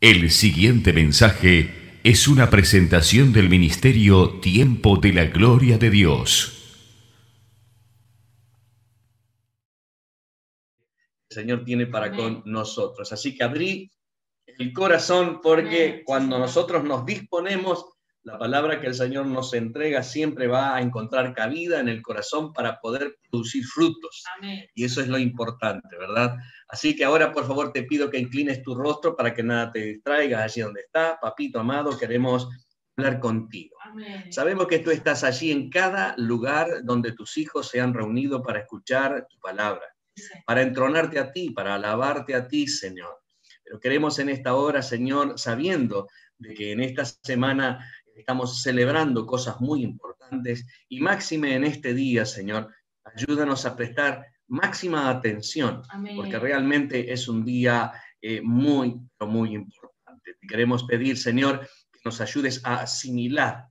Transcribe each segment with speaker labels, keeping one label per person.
Speaker 1: El siguiente mensaje es una presentación del ministerio Tiempo de la Gloria de Dios.
Speaker 2: El Señor tiene para con nosotros. Así que abrí el corazón porque cuando nosotros nos disponemos, la palabra que el Señor nos entrega siempre va a encontrar cabida en el corazón para poder producir frutos.
Speaker 3: Amén.
Speaker 2: Y eso es lo importante, ¿verdad? Así que ahora, por favor, te pido que inclines tu rostro para que nada te distraiga allí donde está. Papito amado, queremos hablar contigo.
Speaker 3: Amén.
Speaker 2: Sabemos que tú estás allí en cada lugar donde tus hijos se han reunido para escuchar tu palabra, para entronarte a ti, para alabarte a ti, Señor. Pero queremos en esta hora, Señor, sabiendo de que en esta semana estamos celebrando cosas muy importantes y máxime en este día, Señor, ayúdanos a prestar máxima atención,
Speaker 3: Amén.
Speaker 2: porque realmente es un día muy, muy importante. Te queremos pedir, Señor, que nos ayudes a asimilar,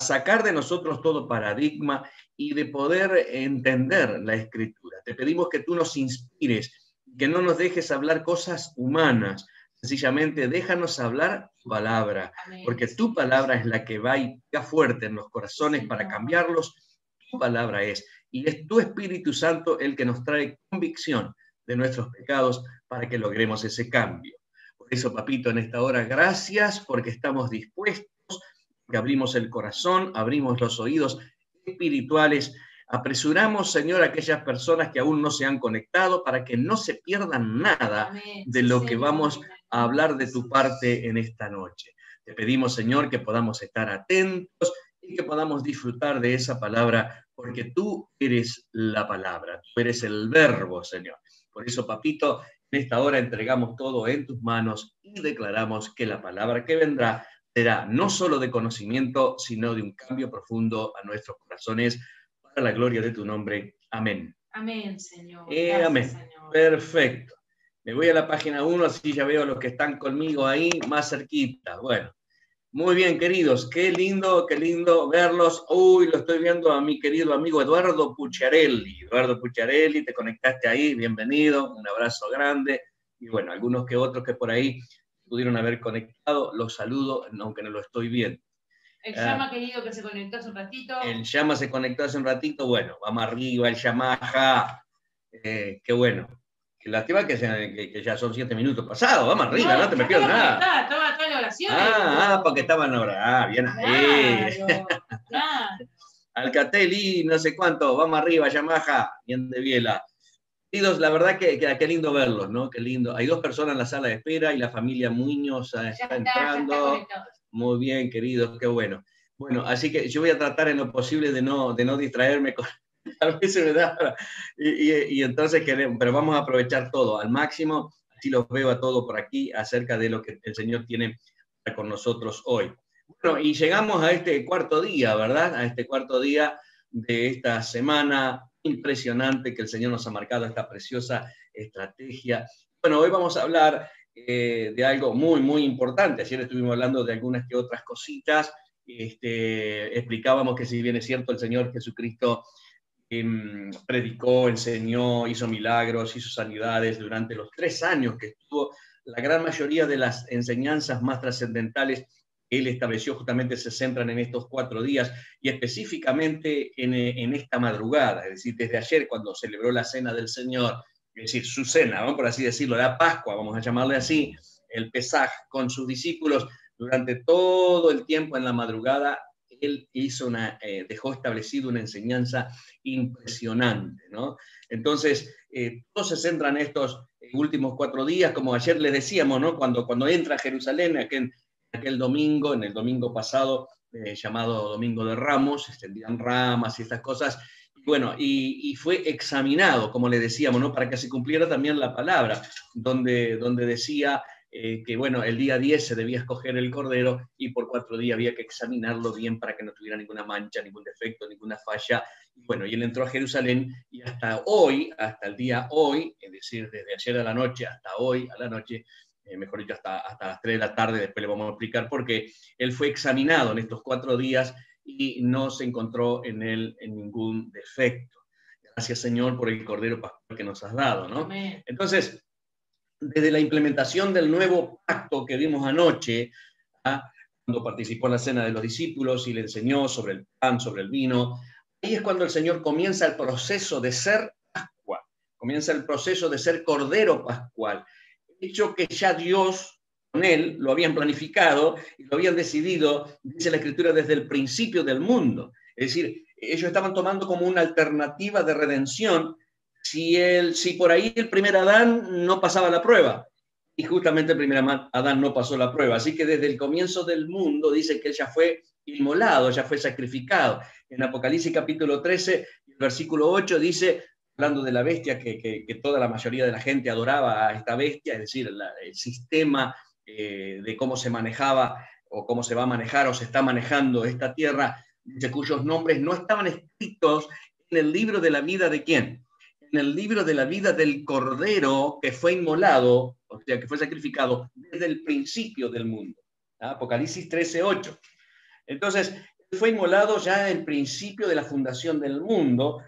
Speaker 2: a sacar de nosotros todo paradigma y de poder entender la Escritura. Te pedimos que tú nos inspires, que no nos dejes hablar cosas humanas, sencillamente déjanos hablar tu palabra,
Speaker 3: Amén.
Speaker 2: porque tu palabra es la que va y pega fuerte en los corazones para cambiarlos. Tu palabra es, y es tu Espíritu Santo el que nos trae convicción de nuestros pecados para que logremos ese cambio. Por eso, papito, en esta hora, gracias porque estamos dispuestos, que abrimos el corazón, abrimos los oídos espirituales. Apresuramos, Señor, a aquellas personas que aún no se han conectado para que no se pierdan nada
Speaker 3: Amén.
Speaker 2: de lo que vamos a hablar de tu parte en esta noche. Te pedimos, Señor, que podamos estar atentos y que podamos disfrutar de esa palabra, porque tú eres la palabra, tú eres el verbo, Señor. Por eso, papito, en esta hora entregamos todo en tus manos y declaramos que la palabra que vendrá será no solo de conocimiento, sino de un cambio profundo a nuestros corazones, para la gloria de tu nombre. Amén.
Speaker 3: Amén, Señor. Gracias,
Speaker 2: Amén.
Speaker 3: Señor.
Speaker 2: Perfecto. Me voy a la página 1, así ya veo los que están conmigo ahí más cerquita. Bueno, muy bien, queridos. Qué lindo verlos. Uy, lo estoy viendo a mi querido amigo Eduardo Pucciarelli. Eduardo Pucciarelli, te conectaste ahí, bienvenido. Un abrazo grande. Y bueno, algunos que otros que por ahí pudieron haber conectado, los saludo, aunque no lo estoy viendo.
Speaker 3: El Llama querido que se conectó hace un ratito.
Speaker 2: El Llama se conectó hace un ratito, bueno, vamos arriba, el Yamaha, qué bueno. Qué lástima que ya son 7 minutos pasados, vamos arriba, no te me pierdas nada.
Speaker 3: Estaba toda la oración.
Speaker 2: Porque estaban ahora, bien ahí.
Speaker 3: Claro.
Speaker 2: Alcatel no sé cuánto, vamos arriba, Yamaha, bien de biela. Queridos, la verdad que qué lindo verlos, ¿no? Qué lindo. Hay 2 personas en la sala de espera y la familia Muñoz está entrando. Muy bien, queridos, qué bueno. Bueno, así que yo voy a tratar en lo posible de no distraerme con... A veces me da... Y entonces queremos, pero vamos a aprovechar todo al máximo, así los veo a todos por aquí acerca de lo que el Señor tiene con nosotros hoy. Bueno, y llegamos a este cuarto día, ¿verdad? A este cuarto día de esta semana impresionante que el Señor nos ha marcado, esta preciosa estrategia. Bueno, hoy vamos a hablar de algo muy, muy importante. Ayer estuvimos hablando de algunas que otras cositas. Explicábamos que si bien es cierto, el Señor Jesucristo predicó, enseñó, hizo milagros, hizo sanidades durante los 3 años que estuvo, la gran mayoría de las enseñanzas más trascendentales que él estableció justamente se centran en estos 4 días y específicamente en esta madrugada, es decir, desde ayer cuando celebró la cena del Señor, es decir, su cena, ¿no? Por así decirlo, la Pascua, vamos a llamarle así, el Pesaj con sus discípulos, durante todo el tiempo en la madrugada, él dejó establecido una enseñanza impresionante, ¿no? Entonces, todos se centran en estos últimos 4 días, como ayer les decíamos, ¿no? Cuando entra a Jerusalén, aquel domingo, en el domingo pasado, llamado Domingo de Ramos, extendían ramas y estas cosas, bueno, y fue examinado, como le decíamos, ¿no? Para que se cumpliera también la palabra, donde decía que, bueno, el día 10 se debía escoger el cordero y por 4 días había que examinarlo bien para que no tuviera ninguna mancha, ningún defecto, ninguna falla. Y bueno, y él entró a Jerusalén y hasta hoy, hasta el día hoy, es decir, desde ayer a la noche hasta hoy a la noche, mejor dicho, hasta las 3 de la tarde, después le vamos a explicar por qué, él fue examinado en estos 4 días y no se encontró en él ningún defecto. Gracias, Señor, por el Cordero Pascual que nos has dado, ¿no?
Speaker 3: Amén.
Speaker 2: Entonces, desde la implementación del nuevo pacto que vimos anoche, cuando participó en la cena de los discípulos y le enseñó sobre el pan, sobre el vino, ahí es cuando el Señor comienza el proceso de ser Pascua, comienza el proceso de ser Cordero Pascual, hecho que ya Dios con él lo habían planificado y lo habían decidido, dice la Escritura, desde el principio del mundo. Es decir, ellos estaban tomando como una alternativa de redención si por ahí el primer Adán no pasaba la prueba. Y justamente el primer Adán no pasó la prueba. Así que desde el comienzo del mundo dice que él ya fue inmolado, ya fue sacrificado. En Apocalipsis capítulo 13, versículo 8 dice, hablando de la bestia, que toda la mayoría de la gente adoraba a esta bestia, es decir, el sistema de cómo se manejaba o cómo se va a manejar o se está manejando esta tierra, dice, cuyos nombres no estaban escritos en el libro de la vida de ¿quién? En el libro de la vida del Cordero que fue inmolado, o sea, que fue sacrificado desde el principio del mundo. Apocalipsis 13:8. Entonces, fue inmolado ya en el principio de la fundación del mundo,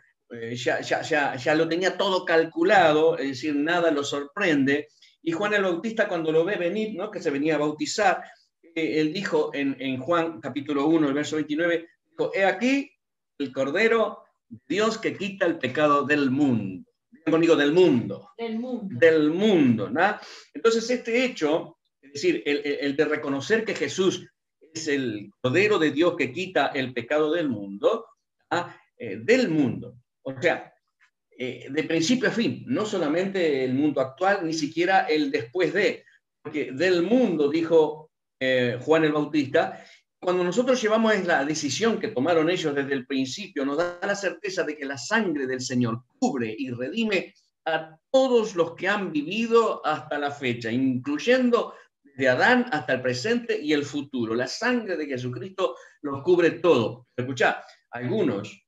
Speaker 2: ya lo tenía todo calculado, es decir, nada lo sorprende. Y Juan el Bautista, cuando lo ve venir, ¿no?, que se venía a bautizar, él dijo en Juan capítulo 1, el verso 29, dijo, he aquí el Cordero Dios que quita el pecado del mundo. Digan conmigo, del mundo.
Speaker 3: Del mundo.
Speaker 2: Del mundo, ¿no? Entonces, este hecho, es decir, el de reconocer que Jesús es el Cordero de Dios que quita el pecado del mundo, del mundo. O sea, de principio a fin, no solamente el mundo actual, ni siquiera el después de, porque del mundo, dijo Juan el Bautista. Cuando nosotros llevamos la decisión que tomaron ellos desde el principio, nos da la certeza de que la sangre del Señor cubre y redime a todos los que han vivido hasta la fecha, incluyendo de Adán hasta el presente y el futuro. La sangre de Jesucristo los cubre todo. Escuchá, algunos,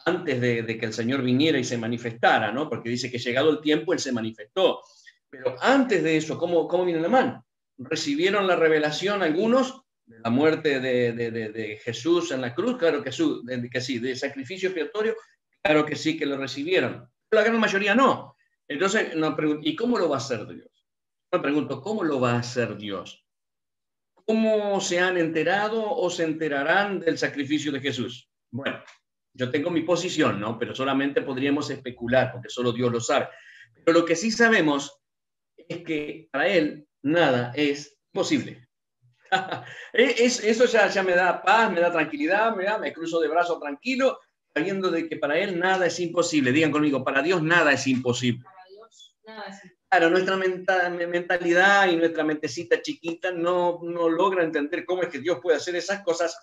Speaker 2: antes de que el Señor viniera y se manifestara, ¿no?, porque dice que llegado el tiempo, Él se manifestó. Pero antes de eso, ¿cómo viene la mano? Recibieron la revelación algunos de la muerte de Jesús en la cruz, claro que sí, de sacrificio expiatorio, claro que sí que lo recibieron. Pero la gran mayoría no. Entonces, ¿y cómo lo va a hacer Dios? Me pregunto, ¿cómo lo va a hacer Dios? ¿Cómo se han enterado o se enterarán del sacrificio de Jesús? Bueno, yo tengo mi posición, ¿no? Pero solamente podríamos especular, porque solo Dios lo sabe. Pero lo que sí sabemos es que para Él nada es posible. Eso ya me da paz, me da tranquilidad, me cruzo de brazos tranquilo, sabiendo de que para Él nada es imposible. Digan conmigo, para Dios nada es imposible.
Speaker 3: Para Dios nada es imposible.
Speaker 2: Claro, nuestra mentalidad y nuestra mentecita chiquita no logra entender cómo es que Dios puede hacer esas cosas,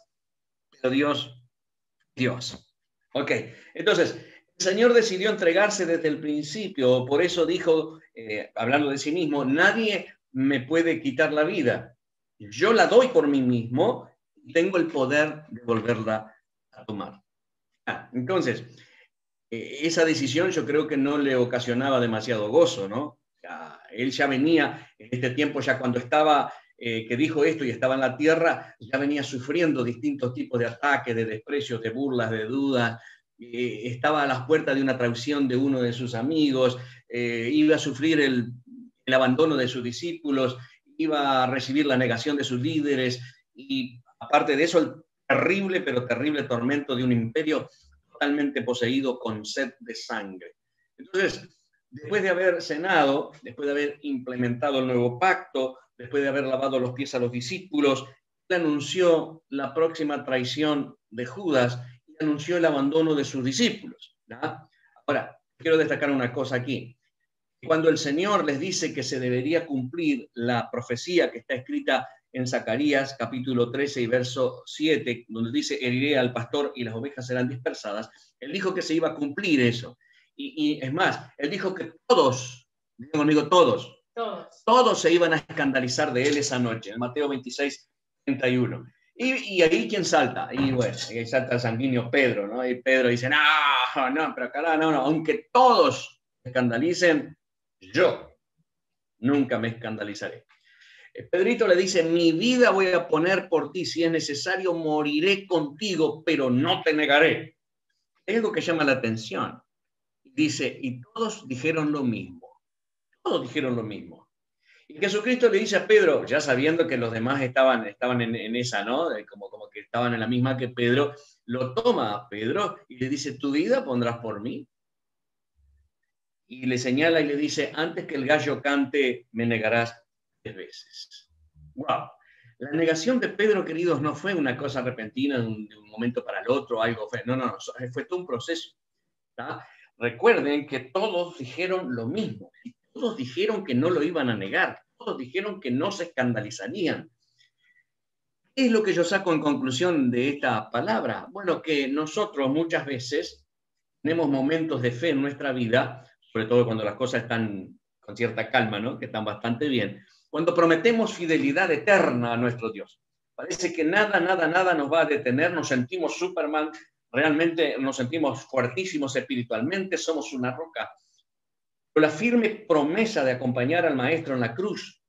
Speaker 2: pero Dios. Ok, entonces, el Señor decidió entregarse desde el principio, por eso dijo, hablando de sí mismo, nadie me puede quitar la vida. Yo la doy por mí mismo y tengo el poder de volverla a tomar. Entonces, esa decisión yo creo que no le ocasionaba demasiado gozo, ¿no? Él ya venía, en este tiempo ya cuando estaba, que dijo esto y estaba en la tierra, ya venía sufriendo distintos tipos de ataques, de desprecios, de burlas, de dudas, estaba a las puertas de una traición de uno de sus amigos, iba a sufrir el abandono de sus discípulos, iba a recibir la negación de sus líderes y aparte de eso el terrible, pero terrible tormento de un imperio totalmente poseído con sed de sangre. Entonces, después de haber cenado, después de haber implementado el nuevo pacto, después de haber lavado los pies a los discípulos, él anunció la próxima traición de Judas y anunció el abandono de sus discípulos, ¿no? Ahora, quiero destacar una cosa aquí. Cuando el Señor les dice que se debería cumplir la profecía que está escrita en Zacarías capítulo 13 y verso 7, donde dice, heriré al pastor y las ovejas serán dispersadas, él dijo que se iba a cumplir eso. Y es más, él dijo que todos, digan conmigo, todos se iban a escandalizar de él esa noche, en Mateo 26, 31. Y ahí, ¿quién salta? Y bueno, ahí salta el sanguíneo Pedro, ¿no? Y Pedro dice, no, pero acá no, aunque todos se escandalicen, yo nunca me escandalizaré. Pedrito le dice, mi vida voy a poner por ti, si es necesario moriré contigo, pero no te negaré. Es lo que llama la atención. Dice, y todos dijeron lo mismo. Todos dijeron lo mismo. Y Jesucristo le dice a Pedro, ya sabiendo que los demás estaban en esa, ¿no? Como que estaban en la misma que Pedro, lo toma a Pedro y le dice, ¿tu vida pondrás por mí? Y le señala y le dice, antes que el gallo cante, me negarás 3 veces. ¡Wow! La negación de Pedro, queridos, no fue una cosa repentina de un momento para el otro, algo fue. No, fue todo un proceso. ¿Tá? Recuerden que todos dijeron lo mismo. Y todos dijeron que no lo iban a negar. Todos dijeron que no se escandalizarían. ¿Qué es lo que yo saco en conclusión de esta palabra? Bueno, que nosotros muchas veces tenemos momentos de fe en nuestra vida, sobre todo cuando las cosas están con cierta calma, ¿no? Que están bastante bien, cuando prometemos fidelidad eterna a nuestro Dios. Parece que nada nos va a detener, nos sentimos Superman, realmente nos sentimos fuertísimos espiritualmente, somos una roca. Pero la firme promesa de acompañar al Maestro en la cruz,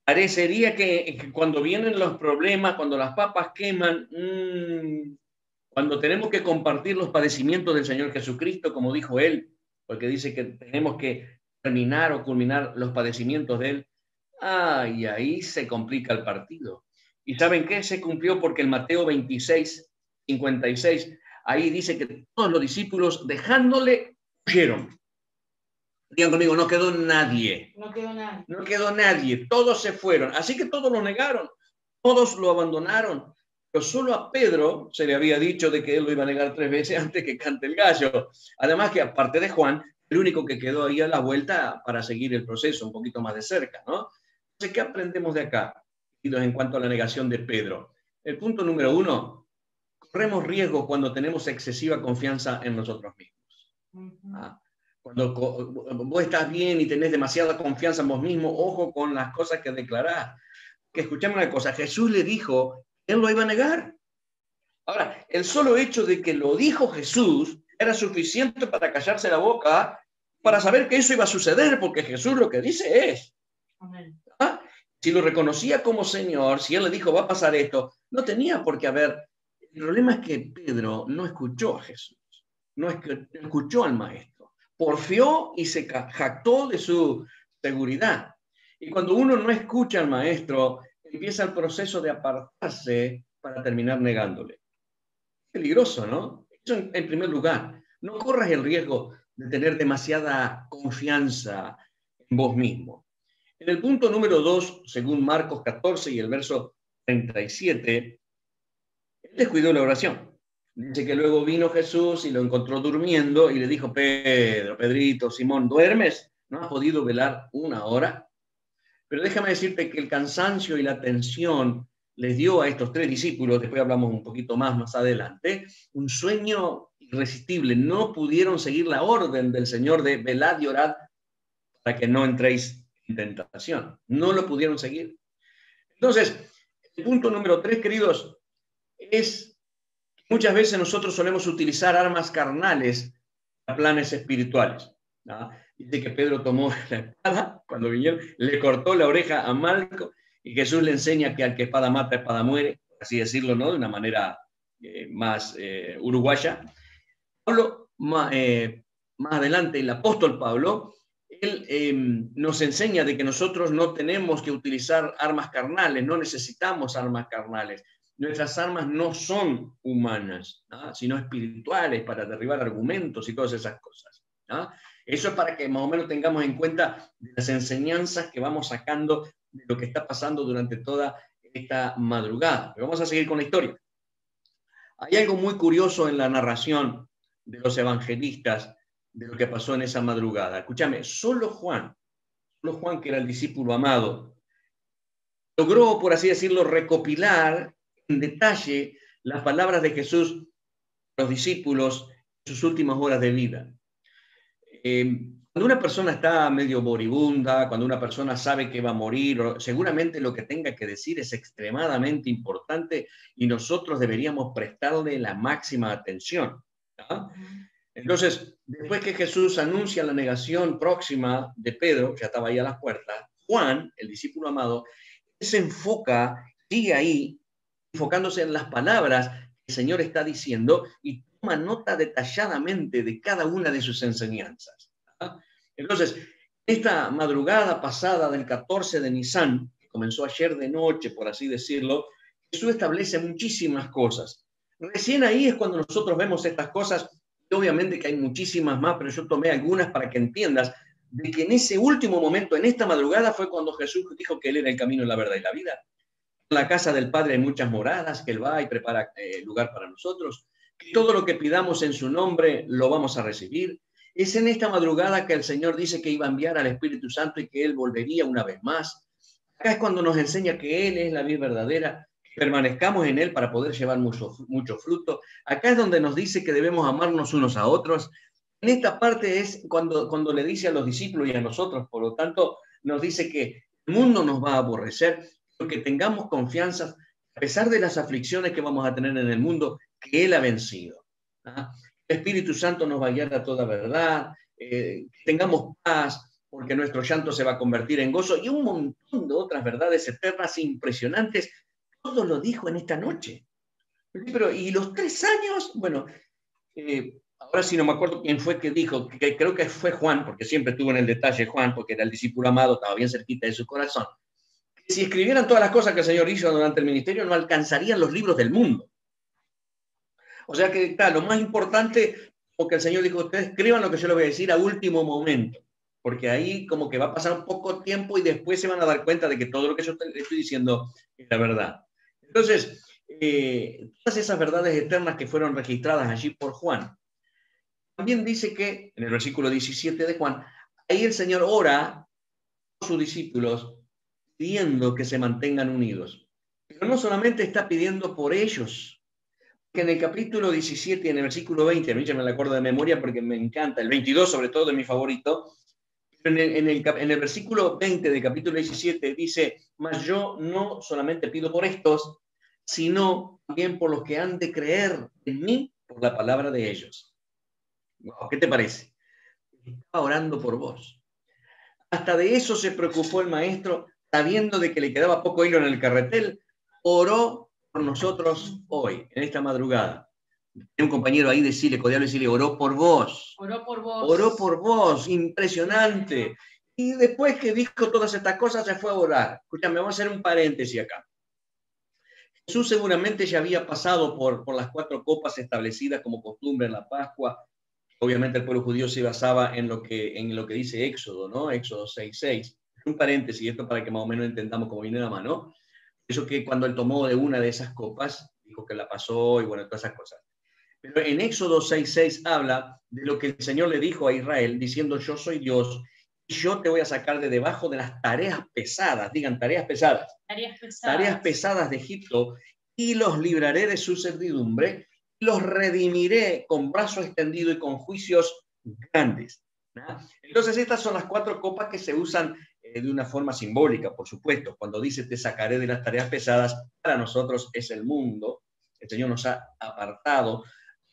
Speaker 2: parecería que cuando vienen los problemas, cuando las papas queman, cuando tenemos que compartir los padecimientos del Señor Jesucristo, como dijo Él, porque dice que tenemos que terminar o culminar los padecimientos de Él, y ahí se complica el partido. ¿Y saben qué? Se cumplió porque en Mateo 26, 56, ahí dice que todos los discípulos, dejándole, huyeron. Digan conmigo, no quedó nadie.
Speaker 3: No quedó nadie.
Speaker 2: No quedó nadie, todos se fueron. Así que todos lo negaron, todos lo abandonaron. Pero solo a Pedro se le había dicho de que él lo iba a negar 3 veces antes que cante el gallo. Además que aparte de Juan, el único que quedó ahí a la vuelta para seguir el proceso un poquito más de cerca, ¿no? Entonces, ¿qué aprendemos de acá en cuanto a la negación de Pedro? El punto número 1, corremos riesgos cuando tenemos excesiva confianza en nosotros mismos. Cuando vos estás bien y tenés demasiada confianza en vos mismo, ojo con las cosas que declarás. Que escuchame una cosa, Jesús le dijo, él lo iba a negar. Ahora, el solo hecho de que lo dijo Jesús era suficiente para callarse la boca, para saber que eso iba a suceder, porque Jesús lo que dice es.
Speaker 3: Amén.
Speaker 2: Si lo reconocía como Señor, si él le dijo, va a pasar esto, no tenía por qué haber. El problema es que Pedro no escuchó a Jesús, no escuchó al Maestro. Porfió y se jactó de su seguridad. Y cuando uno no escucha al Maestro, empieza el proceso de apartarse para terminar negándole. Peligroso, ¿no? Eso en primer lugar. No corras el riesgo de tener demasiada confianza en vos mismo. En el punto número 2, según Marcos 14 y el verso 37, él descuidó la oración. Dice que luego vino Jesús y lo encontró durmiendo y le dijo, Pedrito, Simón, ¿duermes? ¿No has podido velar 1 hora? Pero déjame decirte que el cansancio y la tensión les dio a estos 3 discípulos, después hablamos un poquito más adelante, un sueño irresistible. No pudieron seguir la orden del Señor de velad y orad para que no entréis en tentación. No lo pudieron seguir. Entonces, el punto número 3, queridos, es muchas veces nosotros solemos utilizar armas carnales para planes espirituales. ¿No? Dice que Pedro tomó la espada cuando vinieron, le cortó la oreja a Malco y Jesús le enseña que al que espada mata, espada muere, así decirlo, ¿no? De una manera más uruguaya. Pablo, más adelante, el apóstol Pablo, él nos enseña de que nosotros no tenemos que utilizar armas carnales, no necesitamos armas carnales. Nuestras armas no son humanas, ¿no? Sino espirituales para derribar argumentos y todas esas cosas, ¿no? Eso es para que más o menos tengamos en cuenta las enseñanzas que vamos sacando de lo que está pasando durante toda esta madrugada. Pero vamos a seguir con la historia. Hay algo muy curioso en la narración de los evangelistas de lo que pasó en esa madrugada. Escúchame, solo Juan, que era el discípulo amado, logró, por así decirlo, recopilar en detalle las palabras de Jesús a los discípulos en sus últimas horas de vida. Cuando una persona está medio moribunda, cuando una persona sabe que va a morir, seguramente lo que tenga que decir es extremadamente importante y nosotros deberíamos prestarle la máxima atención, ¿no? Entonces, después que Jesús anuncia la negación próxima de Pedro, que ya estaba ahí a las puertas, Juan, el discípulo amado, se enfoca, sigue ahí, enfocándose en las palabras que el Señor está diciendo y toma nota detalladamente de cada una de sus enseñanzas. Entonces, esta madrugada pasada del 14 de Nisan, que comenzó ayer de noche, por así decirlo, Jesús establece muchísimas cosas. Recién ahí es cuando nosotros vemos estas cosas, y obviamente que hay muchísimas más, pero yo tomé algunas para que entiendas de que en ese último momento, en esta madrugada, fue cuando Jesús dijo que Él era el camino, la verdad y la vida. En la casa del Padre hay muchas moradas, que Él va y prepara lugar para nosotros, que todo lo que pidamos en su nombre lo vamos a recibir. Es en esta madrugada que el Señor dice que iba a enviar al Espíritu Santo y que Él volvería una vez más. Acá es cuando nos enseña que Él es la vida verdadera, que permanezcamos en Él para poder llevar mucho fruto. Acá es donde nos dice que debemos amarnos unos a otros. En esta parte es cuando le dice a los discípulos y a nosotros, por lo tanto, nos dice que el mundo nos va a aborrecer, pero que tengamos confianza, a pesar de las aflicciones que vamos a tener en el mundo, que Él ha vencido. ¿Ah? El Espíritu Santo nos va a guiar a toda verdad, tengamos paz, porque nuestro llanto se va a convertir en gozo, y un montón de otras verdades eternas impresionantes. Todo lo dijo en esta noche. Pero, ¿y los 3 años? Bueno, ahora sí no me acuerdo quién fue que dijo, que creo que fue Juan, porque siempre estuvo en el detalle Juan, porque era el discípulo amado, estaba bien cerquita de su corazón. Que si escribieran todas las cosas que el Señor hizo durante el ministerio, no alcanzarían los libros del mundo. O sea que está lo más importante, porque el Señor dijo, ustedes escriban lo que yo les voy a decir a último momento, porque ahí como que va a pasar un poco tiempo y después se van a dar cuenta de que todo lo que yo les estoy diciendo es la verdad. Entonces, todas esas verdades eternas que fueron registradas allí por Juan. También dice que, en el versículo 17 de Juan, ahí el Señor ora por sus discípulos pidiendo que se mantengan unidos. Pero no solamente está pidiendo por ellos, que en el capítulo 17, en el versículo 20, a mí ya me lo acuerdo de memoria porque me encanta, el 22 sobre todo es mi favorito, pero en el versículo 20 del capítulo 17 dice, mas yo no solamente pido por estos, sino también por los que han de creer en mí por la palabra de ellos. Wow, ¿qué te parece? Estaba orando por vos. Hasta de eso se preocupó el maestro, sabiendo de que le quedaba poco hilo en el carretel, oró por nosotros hoy, en esta madrugada. Hay un compañero ahí de Chile, Codiable Chile, oró por vos.
Speaker 3: Oró por vos.
Speaker 2: Oró por vos, impresionante. Y después que dijo todas estas cosas, se fue a orar. Escúchame, vamos a hacer un paréntesis acá. Jesús seguramente ya había pasado por las 4 copas establecidas como costumbre en la Pascua. Obviamente el pueblo judío se basaba en lo que dice Éxodo, ¿no? Éxodo 6:6. Un paréntesis, esto para que más o menos entendamos cómo viene la mano. Eso que cuando él tomó de una de esas copas, dijo que la pasó y bueno, todas esas cosas. Pero en Éxodo 6:6 habla de lo que el Señor le dijo a Israel, diciendo, yo soy Dios y yo te voy a sacar de debajo de las tareas pesadas, digan tareas pesadas. Tareas pesadas de Egipto y los libraré de su servidumbre, los redimiré con brazo extendido y con juicios grandes. ¿No? Entonces estas son las 4 copas que se usan de una forma simbólica, por supuesto. Cuando dice te sacaré de las tareas pesadas, para nosotros es el mundo. El Señor nos ha apartado,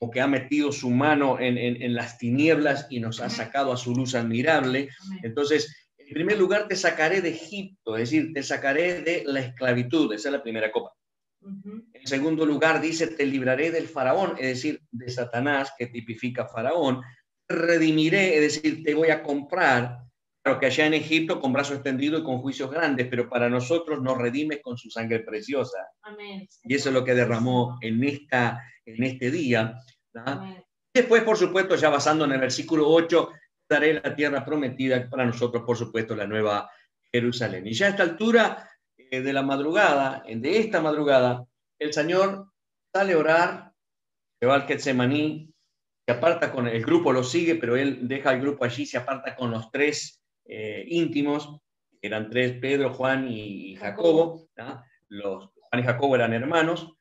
Speaker 2: o que ha metido su mano en las tinieblas y nos ha sacado a su luz admirable. Entonces, en primer lugar, te sacaré de Egipto, es decir, te sacaré de la esclavitud. Esa es la primera copa. En segundo lugar, dice, te libraré del faraón, es decir, de Satanás, que tipifica faraón. Te redimiré, es decir, te voy a comprar. Claro que allá en Egipto con brazo extendido y con juicios grandes, pero para nosotros nos redime con su sangre preciosa.
Speaker 3: Amén.
Speaker 2: Y eso es lo que derramó en este día. Después, por supuesto, ya basando en el versículo 8, daré la tierra prometida para nosotros, por supuesto, la nueva Jerusalén. Y ya a esta altura de la madrugada, de esta madrugada, el Señor sale a orar, se va al Getsemaní, se aparta con el grupo, lo sigue, pero él deja el grupo allí, se aparta con los 3 íntimos, eran 3, Pedro, Juan y Jacobo. ¿No? Juan y Jacobo eran hermanos.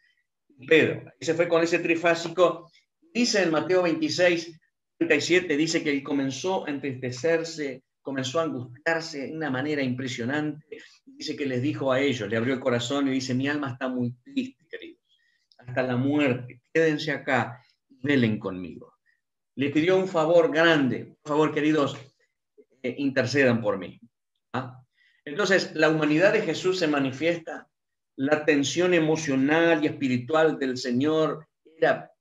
Speaker 2: Pedro, ahí se fue con ese trifásico. Dice en Mateo 26:37, dice que él comenzó a entristecerse, comenzó a angustiarse de una manera impresionante. Dice que les dijo a ellos, le abrió el corazón y dice, mi alma está muy triste, queridos, hasta la muerte. Quédense acá y velen conmigo. Le pidió un favor grande. Por favor, queridos, intercedan por mí. ¿Ah? Entonces, la humanidad de Jesús se manifiesta. La tensión emocional y espiritual del Señor era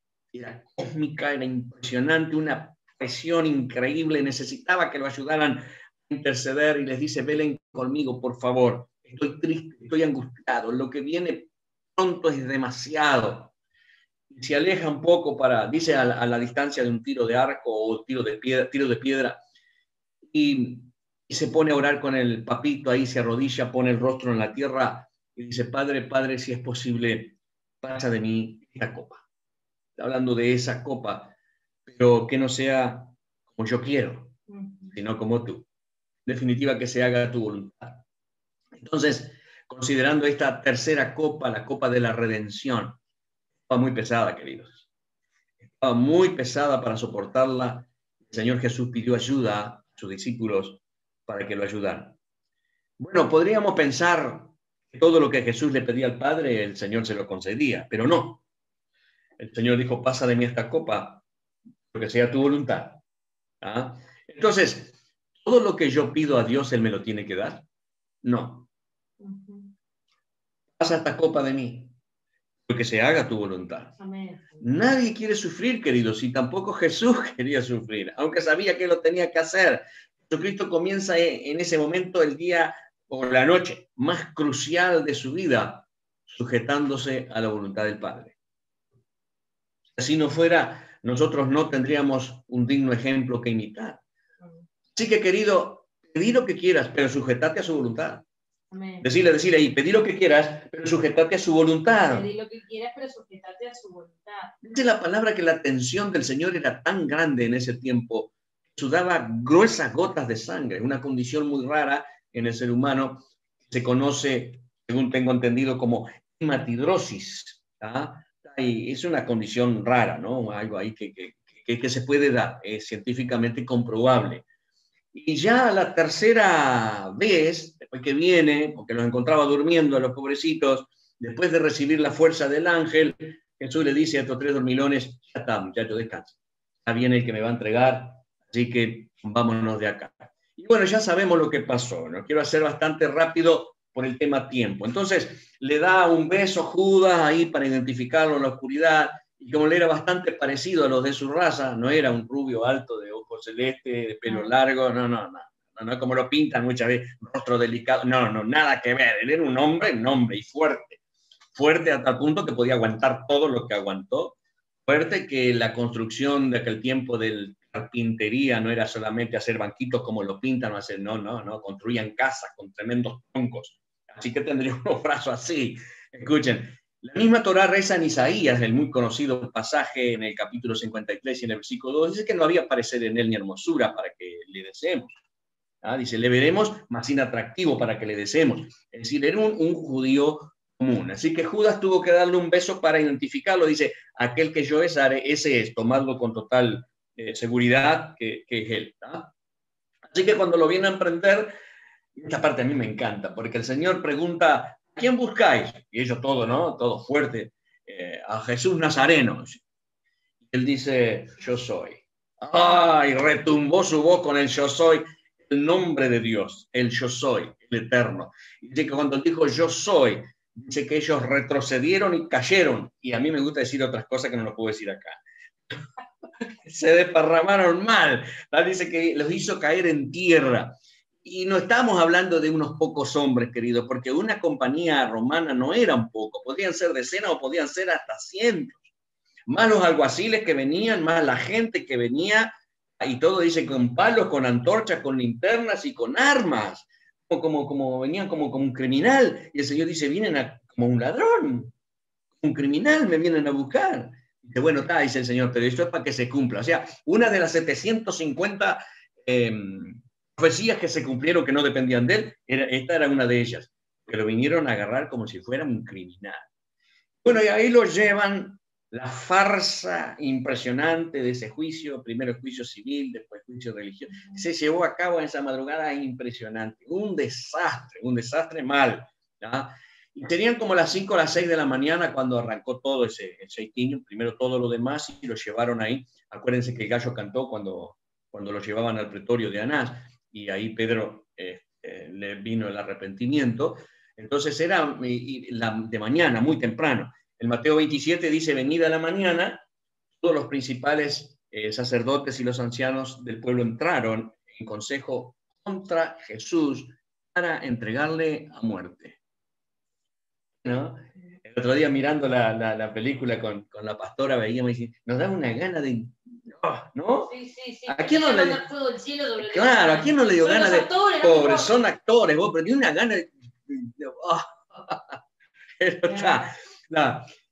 Speaker 2: cósmica, era impresionante, una presión increíble, necesitaba que lo ayudaran a interceder y les dice, velen conmigo, por favor, estoy triste, estoy angustiado, lo que viene pronto es demasiado. Y se aleja un poco dice a la distancia de un tiro de arco o tiro de piedra y se pone a orar con el papito ahí, se arrodilla, pone el rostro en la tierra y dice, Padre, Padre, si es posible, pasa de mí esta copa. Está hablando de esa copa, pero que no sea como yo quiero, sino como tú. En definitiva, que se haga tu voluntad. Entonces, considerando esta tercera copa, la copa de la redención, estaba muy pesada, queridos. Estaba muy pesada para soportarla. El Señor Jesús pidió ayuda a sus discípulos para que lo ayudaran. Bueno, podríamos pensar que todo lo que Jesús le pedía al Padre, el Señor se lo concedía, pero no. El Señor dijo, pasa de mí esta copa, porque sea tu voluntad. ¿Ah? Entonces, ¿todo lo que yo pido a Dios, Él me lo tiene que dar? No. Pasa esta copa de mí, porque se haga tu voluntad.
Speaker 3: Amén.
Speaker 2: Nadie quiere sufrir, queridos, y tampoco Jesús quería sufrir, aunque sabía que lo tenía que hacer. Jesucristo comienza en ese momento el día o la noche más crucial de su vida, sujetándose a la voluntad del Padre. Si no fuera, nosotros no tendríamos un digno ejemplo que imitar. Así que, querido, pedí lo que quieras, pero sujetate a su voluntad.
Speaker 3: Amén.
Speaker 2: Decirle ahí, pedí lo que quieras, pero sujetate a su voluntad.
Speaker 3: Pedí lo que quieras, pero sujetate a su voluntad.
Speaker 2: Dice la palabra que la atención del Señor era tan grande en ese tiempo, sudaba gruesas gotas de sangre, una condición muy rara en el ser humano, se conoce, según tengo entendido, como hematidrosis. ¿Ah? Y es una condición rara, ¿no? Algo ahí que se puede dar, es científicamente comprobable. Y ya la tercera vez, después que viene, porque los encontraba durmiendo a los pobrecitos, después de recibir la fuerza del ángel, Jesús le dice a estos 3 dormilones, ya está, muchachos, descansa. Ya viene el que me va a entregar, así que vámonos de acá. Y bueno, ya sabemos lo que pasó, ¿no? Quiero hacer bastante rápido por el tema tiempo. Entonces, le da un beso Judas ahí para identificarlo en la oscuridad, y como le era bastante parecido a los de su raza, no era un rubio alto de ojos celeste, de pelo largo, no, como lo pintan muchas veces, rostro delicado, no, nada que ver. Él era un hombre y fuerte hasta el punto que podía aguantar todo lo que aguantó, fuerte que la construcción de aquel tiempo de carpintería no era solamente hacer banquitos como lo pintan, no, construían casas con tremendos troncos, así que tendría unos brazos así. Escuchen, la misma Torá reza en Isaías, el muy conocido pasaje en el capítulo 53 y en el versículo 2, dice que no había parecer en él ni hermosura para que le deseemos. ¿Ah? Dice, le veremos, mas inatractivo para que le deseemos. Es decir, era un judío común. Así que Judas tuvo que darle un beso para identificarlo. Dice, aquel que yo besaré, ese es, tomarlo con total seguridad que es él. ¿Ah? Así que cuando lo vienen a emprender, esta parte a mí me encanta, porque el Señor pregunta, ¿a quién buscáis? Y ellos todo, ¿no? Todo fuerte. A Jesús Nazareno. Él dice, yo soy. ¡Ay! Retumbó su voz con el yo soy, el nombre de Dios, el yo soy, el eterno. Y dice que cuando dijo yo soy, dice que ellos retrocedieron y cayeron. Y a mí me gusta decir otras cosas que no lo puedo decir acá. Se desparramaron mal. Dice que los hizo caer en tierra. Y no estamos hablando de unos pocos hombres, queridos, porque una compañía romana no era un poco, podían ser decenas o podían ser hasta cientos. Más los alguaciles que venían, más la gente que venía, y todo dice con palos, con antorchas, con linternas y con armas, como venían como un criminal. Y el Señor dice, vienen como un ladrón, un criminal, me vienen a buscar. Dice, bueno, está, dice el Señor, pero esto es para que se cumpla. O sea, una de las 750 profecías que se cumplieron que no dependían de él, esta era una de ellas, que lo vinieron a agarrar como si fuera un criminal. Bueno, y ahí lo llevan, la farsa impresionante de ese juicio, primero el juicio civil, después el juicio religioso, se llevó a cabo en esa madrugada impresionante, un desastre mal, ¿ya? Y tenían como las 5 o las 6 de la mañana cuando arrancó todo el seitinho, primero todo lo demás, y lo llevaron ahí. Acuérdense que el gallo cantó cuando lo llevaban al pretorio de Anás, y ahí Pedro le vino el arrepentimiento. Entonces era de mañana, muy temprano. El Mateo 27 dice, venida la mañana, todos los principales sacerdotes y los ancianos del pueblo entraron en consejo contra Jesús para entregarle a muerte. ¿No? El otro día mirando la película con la pastora veíamos y nos da una gana de... ¿no?
Speaker 3: Sí, sí, sí.
Speaker 2: ¿A quién no le dio?
Speaker 3: Claro,
Speaker 2: ¿a quién no le dio ganas de... Pobres, son actores, vos, pero tiene una gana de... Pero está,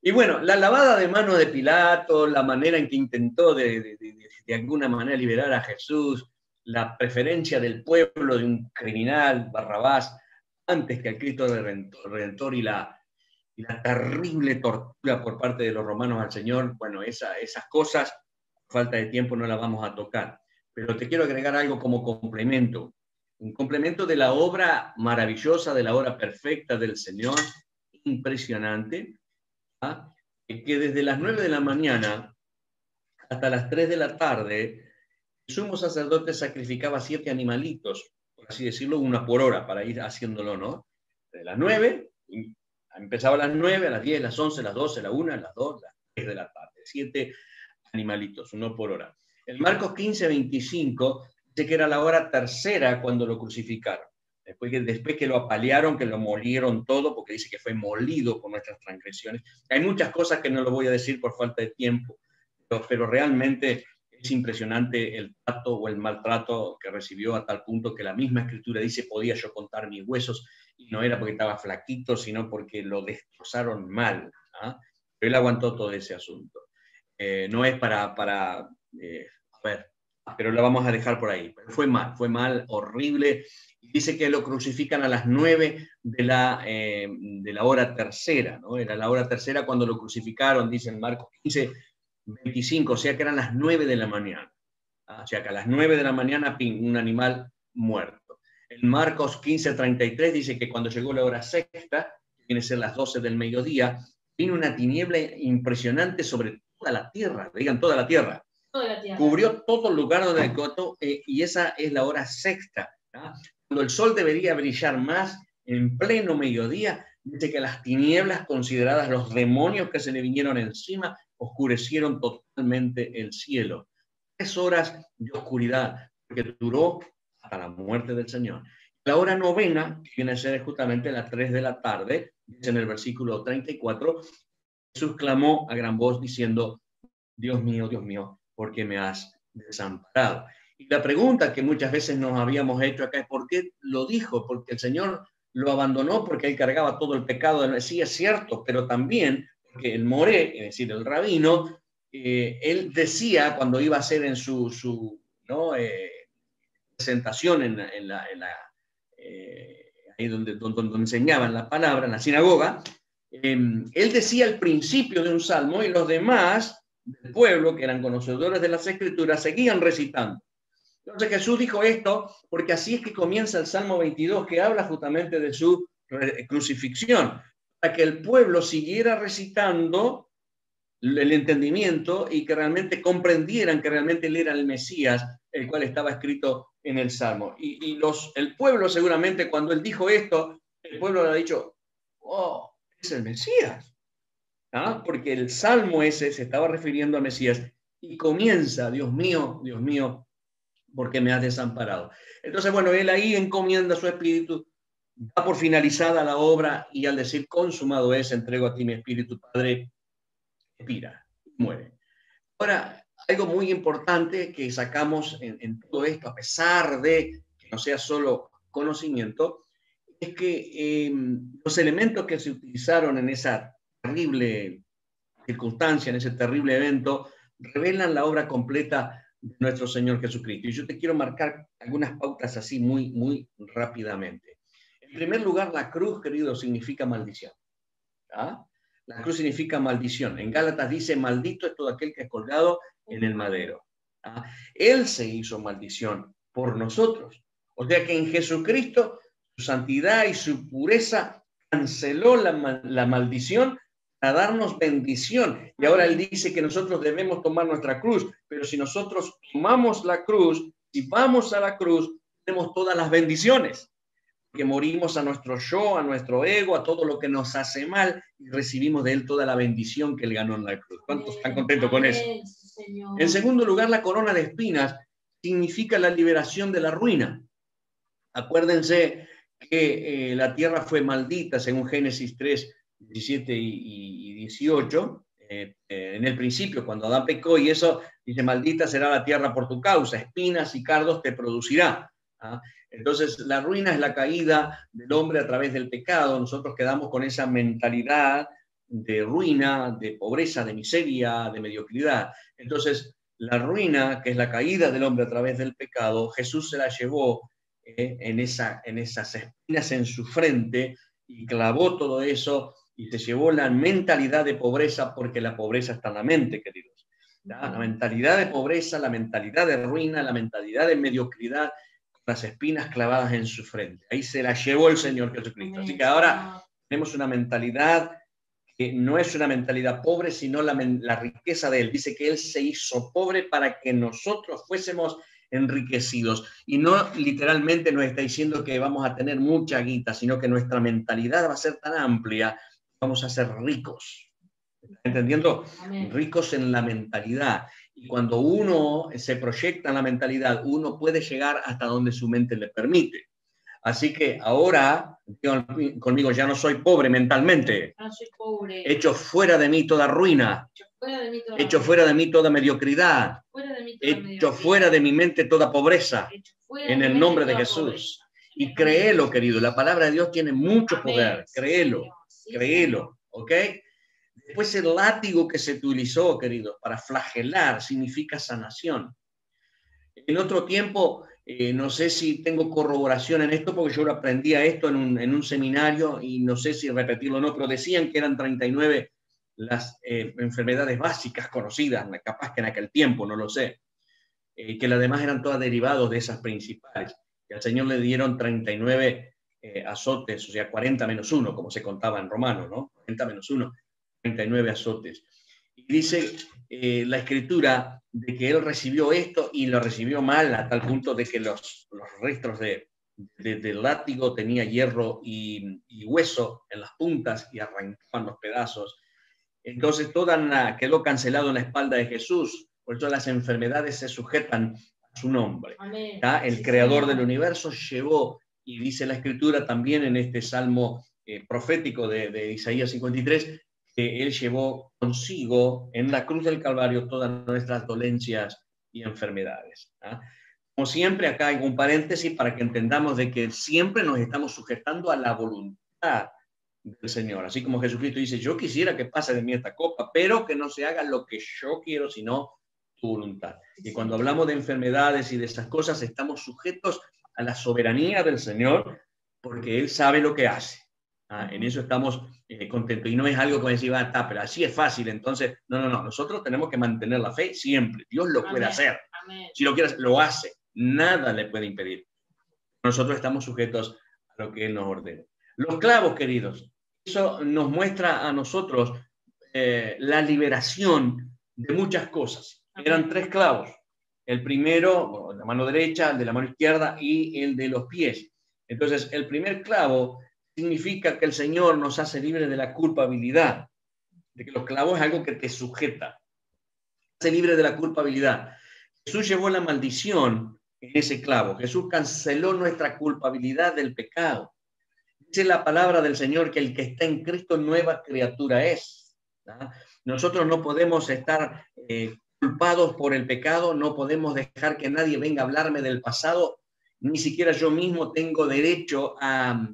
Speaker 2: y bueno, la lavada de manos de Pilato, la manera en que intentó de alguna manera liberar a Jesús, la preferencia del pueblo de un criminal, Barrabás, antes que al Cristo Redentor y la terrible tortura por parte de los romanos al Señor, bueno, esas cosas, por falta de tiempo, no las vamos a tocar. Pero te quiero agregar algo como complemento, un complemento de la obra maravillosa, de la obra perfecta del Señor, impresionante, que desde las 9 de la mañana hasta las 3 de la tarde, el sumo sacerdote sacrificaba 7 animalitos, por así decirlo, una por hora, para ir haciéndolo, ¿no? De las 9, empezaba a las 9, a las 10, a las 11, a las 12, a las 1, a las 2, a las 3 de la tarde. 7 animalitos, uno por hora. En Marcos 15, 25, dice que era la hora tercera cuando lo crucificaron. Después que lo apalearon, que lo molieron todo, porque dice que fue molido por nuestras transgresiones. Hay muchas cosas que no lo voy a decir por falta de tiempo, pero realmente es impresionante el trato o el maltrato que recibió, a tal punto que la misma Escritura dice, podía yo contar mis huesos, y no era porque estaba flaquito, sino porque lo destrozaron mal. Pero él aguantó todo ese asunto. No es para a ver, pero lo vamos a dejar por ahí. Fue mal, horrible. Dice que lo crucifican a las 9 de la hora tercera, ¿no? Era la hora tercera cuando lo crucificaron, dice en Marcos 15, 25, o sea que eran las 9 de la mañana. O sea que a las 9 de la mañana, un animal muerto. En Marcos 15, 33 dice que cuando llegó la hora sexta, que viene a ser las 12 del mediodía, vino una tiniebla impresionante sobre toda la tierra, digan toda la tierra. Cubrió todo el lugar donde el coto, y esa es la hora sexta. Cuando el sol debería brillar más, en pleno mediodía, dice que las tinieblas, consideradas los demonios que se le vinieron encima, oscurecieron totalmente el cielo. 3 horas de oscuridad, que duró hasta la muerte del Señor. La hora novena, que viene a ser justamente las 3 de la tarde, dice en el versículo 34, Jesús clamó a gran voz diciendo, Dios mío, ¿por qué me has desamparado? Y la pregunta que muchas veces nos habíamos hecho acá es, ¿por qué lo dijo? Porque el Señor lo abandonó porque él cargaba todo el pecado del Mesías, es cierto, pero también porque el Moré, es decir, el rabino, él decía cuando iba a hacer en su presentación ahí donde enseñaban la palabra, en la sinagoga, él decía al principio de un salmo y los demás del pueblo, que eran conocedores de las Escrituras, seguían recitando. Entonces Jesús dijo esto porque así es que comienza el Salmo 22, que habla justamente de su crucifixión, para que el pueblo siguiera recitando el entendimiento y que realmente comprendieran que realmente él era el Mesías, el cual estaba escrito en el Salmo. Y el pueblo seguramente cuando él dijo esto, el pueblo le ha dicho, oh, es el Mesías. Porque el Salmo ese se estaba refiriendo al Mesías y comienza, Dios mío, porque me has desamparado. Entonces, bueno, él ahí encomienda su espíritu, da por finalizada la obra y al decir consumado es, entrego a ti mi espíritu, Padre, expira, muere. Ahora, algo muy importante que sacamos en todo esto, a pesar de que no sea solo conocimiento, es que los elementos que se utilizaron en esa terrible circunstancia, en ese terrible evento, revelan la obra completa de nuestro Señor Jesucristo. Y yo te quiero marcar algunas pautas así muy, muy rápidamente. En primer lugar, la cruz, querido, significa maldición. La cruz significa maldición. En Gálatas dice, maldito es todo aquel que es colgado en el madero. Él se hizo maldición por nosotros. O sea que en Jesucristo, su santidad y su pureza canceló la maldición a darnos bendición. Y ahora él dice que nosotros debemos tomar nuestra cruz, pero si nosotros tomamos la cruz y vamos a la cruz, tenemos todas las bendiciones, que morimos a nuestro yo, a nuestro ego, a todo lo que nos hace mal y recibimos de él toda la bendición que él ganó en la cruz. ¿Cuántos están contentos con eso?
Speaker 3: Señor.
Speaker 2: En segundo lugar, la corona de espinas significa la liberación de la ruina. Acuérdense que la tierra fue maldita, según Génesis 3, 17 y 18. En el principio, cuando Adán pecó, y eso dice: maldita será la tierra por tu causa, espinas y cardos te producirá. ¿Ah? Entonces, la ruina es la caída del hombre a través del pecado. Nosotros quedamos con esa mentalidad de ruina, de pobreza, de miseria, de mediocridad. Entonces, la ruina, que es la caída del hombre a través del pecado, Jesús se la llevó en esas espinas en su frente y clavó todo eso y se llevó la mentalidad de pobreza, porque la pobreza está en la mente, queridos. ¿Ya? La mentalidad de pobreza, la mentalidad de ruina, la mentalidad de mediocridad, las espinas clavadas en su frente. Ahí se la llevó el Señor Jesucristo. Así que ahora tenemos una mentalidad que no es una mentalidad pobre, sino la riqueza de Él. Dice que Él se hizo pobre para que nosotros fuésemos enriquecidos. Y no literalmente nos está diciendo que vamos a tener mucha guita, sino que nuestra mentalidad va a ser tan amplia, vamos a ser ricos. ¿Estás entendiendo?
Speaker 3: Amén.
Speaker 2: Ricos en la mentalidad. Y cuando uno se proyecta en la mentalidad, uno puede llegar hasta donde su mente le permite. Así que ahora, conmigo, ya no soy pobre mentalmente.
Speaker 3: No soy pobre.
Speaker 2: Echo fuera de mí toda ruina. Echo fuera de mí toda mediocridad. Echo fuera de mi mente toda pobreza. En el nombre de Jesús. Y créelo, querido. La palabra de Dios tiene mucho poder. Créelo. Créelo. ¿Ok? Después el látigo que se utilizó, querido, para flagelar, significa sanación. En otro tiempo, no sé si tengo corroboración en esto, porque yo lo aprendí a esto en un seminario y no sé si repetirlo o no, pero decían que eran 39 las enfermedades básicas conocidas, capaz que en aquel tiempo, no lo sé, que las demás eran todas derivados de esas principales. Que al Señor le dieron 39 azotes, o sea, 40 menos 1, como se contaba en Romanos, ¿no? 40 menos 1, 39 azotes. Y dice la Escritura de que él recibió esto y lo recibió mal, a tal punto de que los restos del látigo tenía hierro y hueso en las puntas y arrancaban los pedazos. Entonces quedó cancelado en la espalda de Jesús. Por eso las enfermedades se sujetan a su nombre. El creador del universo llevó, y dice la Escritura también en este salmo profético de Isaías 53, que Él llevó consigo en la cruz del Calvario todas nuestras dolencias y enfermedades. Como siempre, acá hay un paréntesis para que entendamos de que siempre nos estamos sujetando a la voluntad del Señor. Así como Jesucristo dice: yo quisiera que pase de mí esta copa, pero que no se haga lo que yo quiero, sino tu voluntad. Y cuando hablamos de enfermedades y de esas cosas, estamos sujetos a la soberanía del Señor, porque Él sabe lo que hace. En eso estamos contentos. Y no es algo que decir: pero así es fácil. Entonces, no. Nosotros tenemos que mantener la fe siempre. Dios lo puede hacer.
Speaker 3: Amén.
Speaker 2: Si lo quiere, lo hace. Nada le puede impedir. Nosotros estamos sujetos a lo que Él nos ordene. Los clavos, queridos, eso nos muestra a nosotros la liberación de muchas cosas. Eran 3 clavos. El primero, la mano derecha, el de la mano izquierda y el de los pies. Entonces, el primer clavo significa que el Señor nos hace libres de la culpabilidad, de que los clavos es algo que te sujeta, hace libre de la culpabilidad. Jesús llevó la maldición en ese clavo. Jesús canceló nuestra culpabilidad del pecado. Dice la palabra del Señor que el que está en Cristo nueva criatura es. Nosotros no podemos estar culpados por el pecado, no podemos dejar que nadie venga a hablarme del pasado, ni siquiera yo mismo tengo derecho a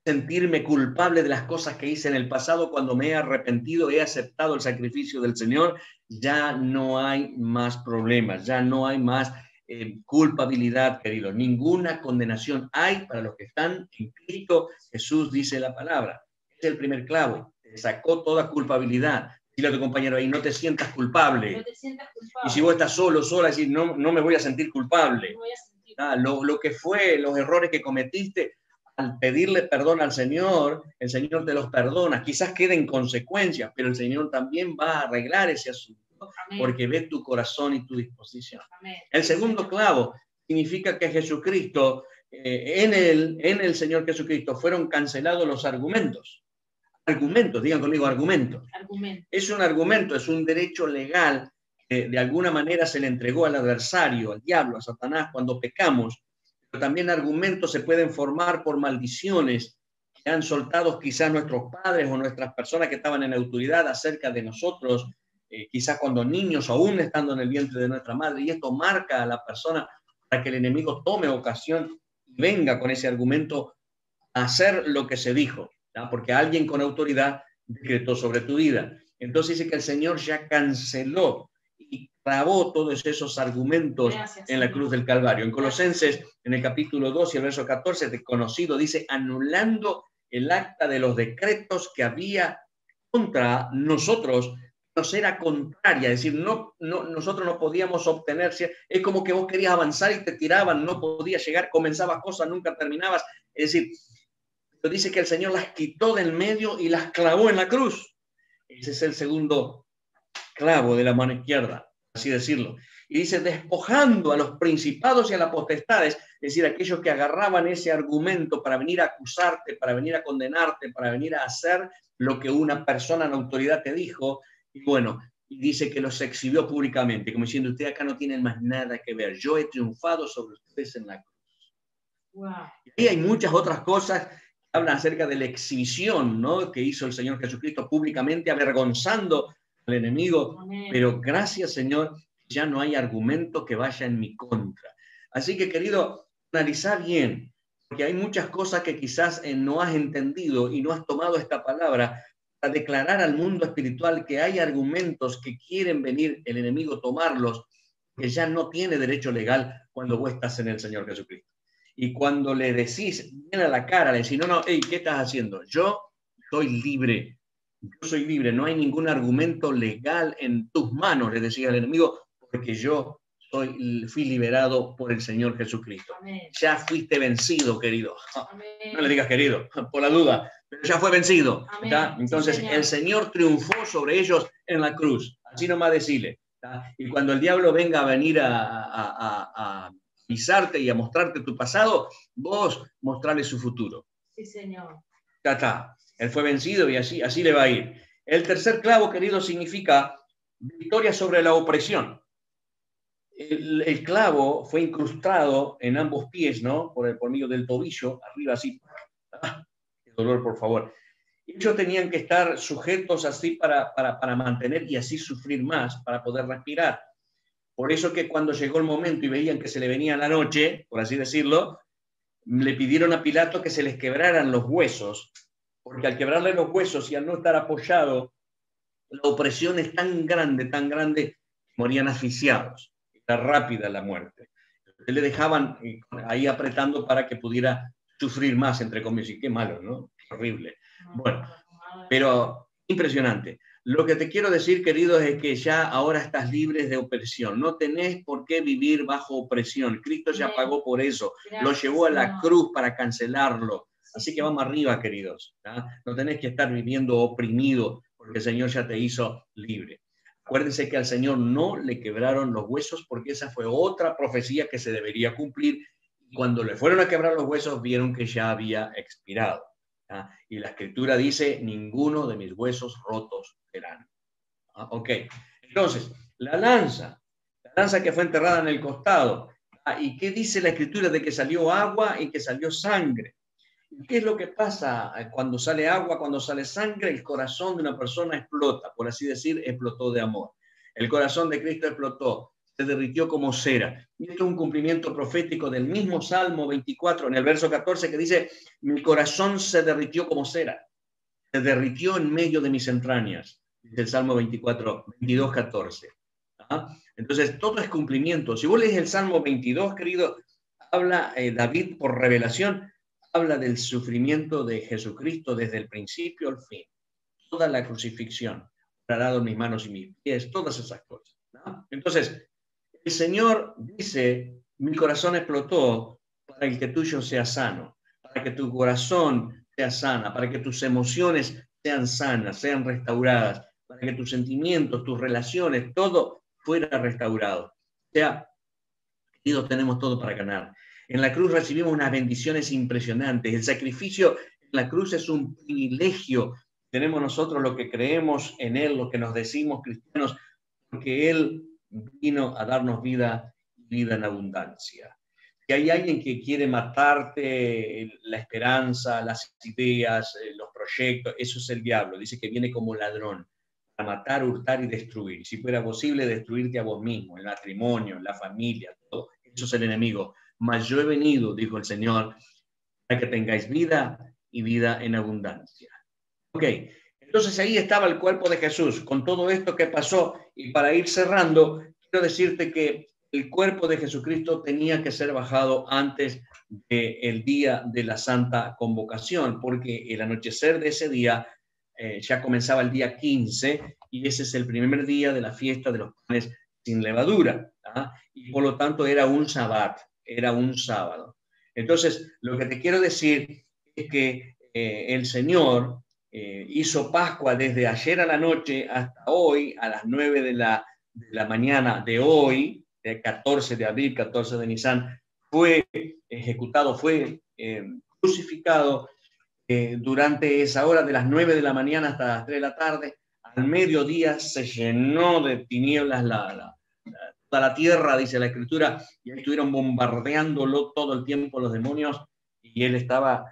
Speaker 2: sentirme culpable de las cosas que hice en el pasado. Cuando me he arrepentido, he aceptado el sacrificio del Señor, ya no hay más problemas, ya no hay más culpabilidad, queridos. Ninguna condenación hay para los que están en Cristo Jesús, dice la palabra. Es el primer clavo, te sacó toda culpabilidad. Dile a tu compañero ahí: no te sientas culpable.
Speaker 3: No te sientas culpable.
Speaker 2: Y si vos estás solo, sola, decir: no me voy a sentir culpable.
Speaker 3: No voy a sentir.
Speaker 2: Lo que fue, los errores que cometiste, al pedirle perdón al Señor, el Señor te los perdona. Quizás queden consecuencias, pero el Señor también va a arreglar ese asunto. Amén. Porque ve tu corazón y tu disposición. Amén. El segundo clavo significa que Jesucristo, en el Señor Jesucristo, fueron cancelados los argumentos. Argumentos, digan conmigo, argumentos.
Speaker 3: Argumento.
Speaker 2: Es un argumento, es un derecho legal de alguna manera se le entregó al adversario, al diablo, a Satanás, cuando pecamos. Pero también argumentos se pueden formar por maldiciones que han soltado quizás nuestros padres o nuestras personas que estaban en autoridad acerca de nosotros, quizás cuando niños, aún estando en el vientre de nuestra madre, y esto marca a la persona para que el enemigo tome ocasión y venga con ese argumento a hacer lo que se dijo, ¿ya? Porque alguien con autoridad decretó sobre tu vida. Entonces dice que el Señor ya canceló y clavó todos esos argumentos en la cruz del Calvario. En Colosenses, en el capítulo 2 y el verso 14, de conocido, dice, anulando el acta de los decretos que había contra nosotros, nos era contraria, es decir, nosotros no podíamos obtener, es como que vos querías avanzar y te tiraban, no podías llegar, comenzabas cosas, nunca terminabas, es decir, dice que el Señor las quitó del medio y las clavó en la cruz. Ese es el segundo clavo de la mano izquierda, así decirlo. Y dice, despojando a los principados y a las potestades, es decir, aquellos que agarraban ese argumento para venir a acusarte, para venir a condenarte, para venir a hacer lo que una persona en autoridad te dijo. Y bueno, y dice que los exhibió públicamente, como diciendo, ustedes acá no tienen más nada que ver. Yo he triunfado sobre ustedes en la cruz. Wow. Y hay muchas otras cosas que hablan acerca de la exhibición, ¿no?, que hizo el Señor Jesucristo públicamente, avergonzando al enemigo. Amén. Pero gracias, Señor, ya no hay argumento que vaya en mi contra. Así que, querido, analiza bien, porque hay muchas cosas que quizás no has entendido y no has tomado esta palabra a declarar al mundo espiritual que hay argumentos que quieren venir el enemigo tomarlos, que ya no tiene derecho legal cuando vos estás en el Señor Jesucristo. Y cuando le decís bien a la cara, le decís, no, hey, ¿qué estás haciendo? Yo soy libre, no hay ningún argumento legal en tus manos, le decía al enemigo, porque yo fui liberado por el Señor Jesucristo. Amén. Ya fuiste vencido, querido. Amén. No le digas querido, por la duda, pero ya fue vencido. Entonces, sí, el Señor triunfó sobre ellos en la cruz. Así nomás decirle. ¿tá? Y cuando el diablo venga a venir a pisarte y a mostrarte tu pasado, vos mostrarle su futuro.
Speaker 3: Sí, Señor.
Speaker 2: Ya está. Él fue vencido y así le va a ir. El tercer clavo, querido, significa victoria sobre la opresión. El clavo fue incrustado en ambos pies, ¿no? Por medio del tobillo, arriba así. ¡Ah! ¡Qué dolor, por favor! Ellos tenían que estar sujetos así para mantener y así sufrir más, para poder respirar. Por eso que cuando llegó el momento y veían que se le venía la noche, por así decirlo, le pidieron a Pilato que se les quebraran los huesos, porque al quebrarle los huesos y al no estar apoyado, la opresión es tan grande, morían asfixiados. Era rápida la muerte. Le dejaban ahí apretando para que pudiera sufrir más, entre comillas. Y qué malo, ¿no? Horrible. Bueno, pero impresionante. Lo que te quiero decir, queridos, es que ya ahora estás libre de opresión. No tenés por qué vivir bajo opresión. Cristo ya pagó por eso. Lo llevó a la cruz para cancelarlo. Así que vamos arriba, queridos. ¿tá? No tenés que estar viviendo oprimido porque el Señor ya te hizo libre. Acuérdense que al Señor no le quebraron los huesos porque esa fue otra profecía que se debería cumplir. Cuando le fueron a quebrar los huesos, vieron que ya había expirado. ¿tá? Y la Escritura dice, ninguno de mis huesos rotos serán. Ok. Entonces, la lanza que fue enterrada en el costado. ¿Y qué dice la Escritura de que salió agua y que salió sangre? ¿Qué es lo que pasa cuando sale agua, cuando sale sangre? El corazón de una persona explota, por así decir, explotó de amor. El corazón de Cristo explotó, se derritió como cera. Y esto es un cumplimiento profético del mismo Salmo 24, en el verso 14, que dice, mi corazón se derritió como cera, se derritió en medio de mis entrañas. Dice el Salmo 24, 22, 14. ¿Ah? Entonces, todo es cumplimiento. Si vos lees el Salmo 22, querido, habla David por revelación, habla del sufrimiento de Jesucristo desde el principio al fin. Toda la crucifixión, parado en mis manos y mis pies, todas esas cosas. ¿no? Entonces, el Señor dice, mi corazón explotó para que el tuyo sea sano, para que tu corazón sea sana, para que tus emociones sean sanas, sean restauradas, para que tus sentimientos, tus relaciones, todo fuera restaurado. O sea, queridos, tenemos todo para ganar. En la cruz recibimos unas bendiciones impresionantes. El sacrificio en la cruz es un privilegio. Tenemos nosotros lo que creemos en Él, lo que nos decimos cristianos, porque Él vino a darnos vida y vida en abundancia. Si hay alguien que quiere matarte la esperanza, las ideas, los proyectos, eso es el diablo. Dice que viene como ladrón a matar, hurtar y destruir. Si fuera posible, destruirte a vos mismo, el matrimonio, la familia, todo. Eso es el enemigo. Mas yo he venido, dijo el Señor, para que tengáis vida y vida en abundancia. Ok, entonces ahí estaba el cuerpo de Jesús, con todo esto que pasó. Y para ir cerrando, quiero decirte que el cuerpo de Jesucristo tenía que ser bajado antes del día de la Santa Convocación, porque el anochecer de ese día ya comenzaba el día 15, y ese es el primer día de la fiesta de los panes sin levadura, ¿ah? Y por lo tanto era un sabbat, era un sábado. Entonces, lo que te quiero decir es que el Señor hizo Pascua desde ayer a la noche hasta hoy, a las 9 de la mañana de hoy, el 14 de abril, 14 de Nisan, fue ejecutado, fue crucificado durante esa hora de las 9 de la mañana hasta las 3 de la tarde. Al mediodía se llenó de tinieblas toda la tierra, dice la Escritura, y ahí estuvieron bombardeándolo todo el tiempo los demonios, y él estaba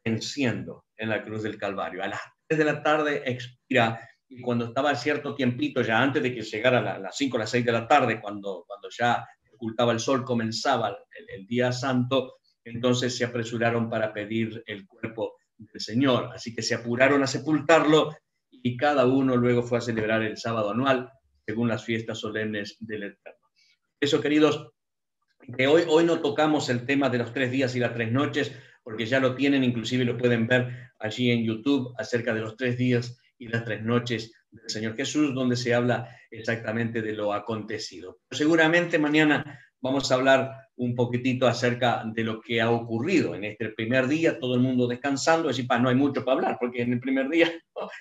Speaker 2: venciendo en la cruz del Calvario. A las 3 de la tarde expira, y cuando estaba cierto tiempito, ya antes de que llegara las 5 o las 6 de la tarde, cuando ya ocultaba el sol, comenzaba el día santo, entonces se apresuraron para pedir el cuerpo del Señor. Así que se apuraron a sepultarlo, y cada uno luego fue a celebrar el sábado anual según las fiestas solemnes del Eterno. Eso, queridos, que hoy no tocamos el tema de los 3 días y las 3 noches, porque ya lo tienen, inclusive lo pueden ver allí en YouTube, acerca de los 3 días y las 3 noches del Señor Jesús, donde se habla exactamente de lo acontecido. Pero seguramente mañana vamos a hablar un poquitito acerca de lo que ha ocurrido en este primer día, todo el mundo descansando. Es decir, no hay mucho para hablar, porque en el primer día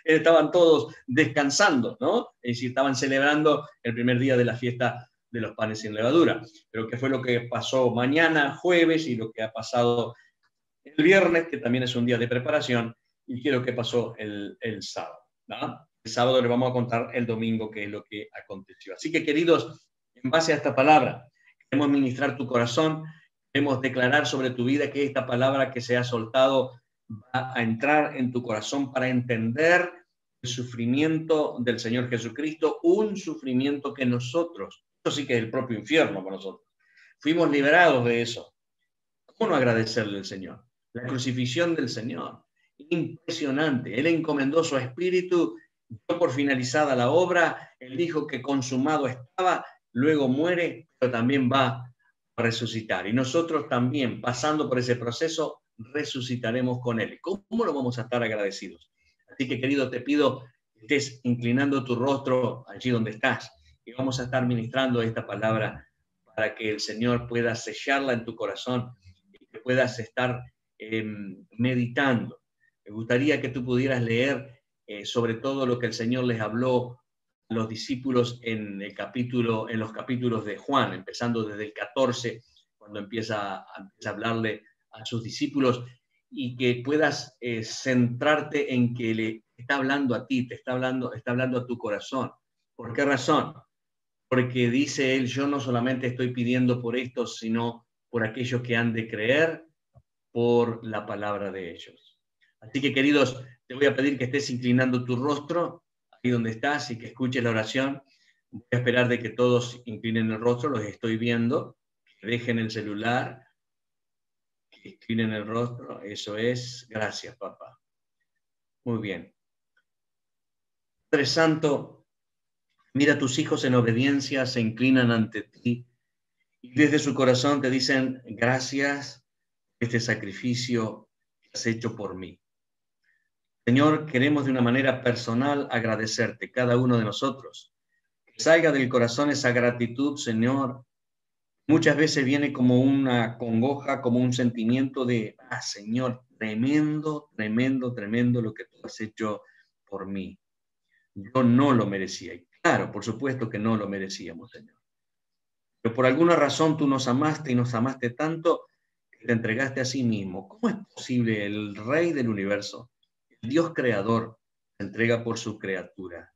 Speaker 2: estaban todos descansando, ¿no? Es decir, estaban celebrando el primer día de la fiesta de los panes sin levadura. Pero ¿qué fue lo que pasó mañana, jueves, y lo que ha pasado el viernes, que también es un día de preparación, y qué es lo que pasó el sábado, ¿no? El sábado le vamos a contar el domingo qué es lo que aconteció. Así que, queridos, en base a esta palabra, queremos ministrar tu corazón, queremos declarar sobre tu vida que esta palabra que se ha soltado va a entrar en tu corazón para entender el sufrimiento del Señor Jesucristo, un sufrimiento que nosotros, eso sí que es el propio infierno para nosotros, fuimos liberados de eso. ¿Cómo no agradecerle al Señor? La crucifixión del Señor, impresionante. Él encomendó su espíritu, dio por finalizada la obra, él dijo que consumado estaba, luego muere, pero también va a resucitar. Y nosotros también, pasando por ese proceso, resucitaremos con él. ¿Cómo lo vamos a estar agradecidos? Así que, querido, te pido que estés inclinando tu rostro allí donde estás, y vamos a estar ministrando esta palabra para que el Señor pueda sellarla en tu corazón y que puedas estar meditando. Me gustaría que tú pudieras leer sobre todo lo que el Señor les habló a los discípulos en los capítulos de Juan, empezando desde el 14, cuando empieza a hablarle a sus discípulos, y que puedas centrarte en que le está hablando a ti, está hablando a tu corazón. ¿Por qué razón? Porque dice él, yo no solamente estoy pidiendo por estos, sino por aquellos que han de creer por la palabra de ellos. Así que, queridos, te voy a pedir que estés inclinando tu rostro ahí donde estás y que escuches la oración. Voy a esperar de que todos inclinen el rostro, los estoy viendo, que dejen el celular, que inclinen el rostro. Eso es. Gracias, papá. Muy bien. Padre Santo, mira a tus hijos en obediencia, se inclinan ante ti y desde su corazón te dicen gracias por este sacrificio que has hecho por mí. Señor, queremos de una manera personal agradecerte, cada uno de nosotros. Que salga del corazón esa gratitud, Señor. Muchas veces viene como una congoja, como un sentimiento de, Señor, tremendo, tremendo, tremendo lo que tú has hecho por mí. Yo no lo merecía. Y claro, por supuesto que no lo merecíamos, Señor. Pero por alguna razón tú nos amaste y nos amaste tanto que te entregaste a sí mismo. ¿Cómo es posible el Rey del universo, el Dios creador, se entrega por su criatura?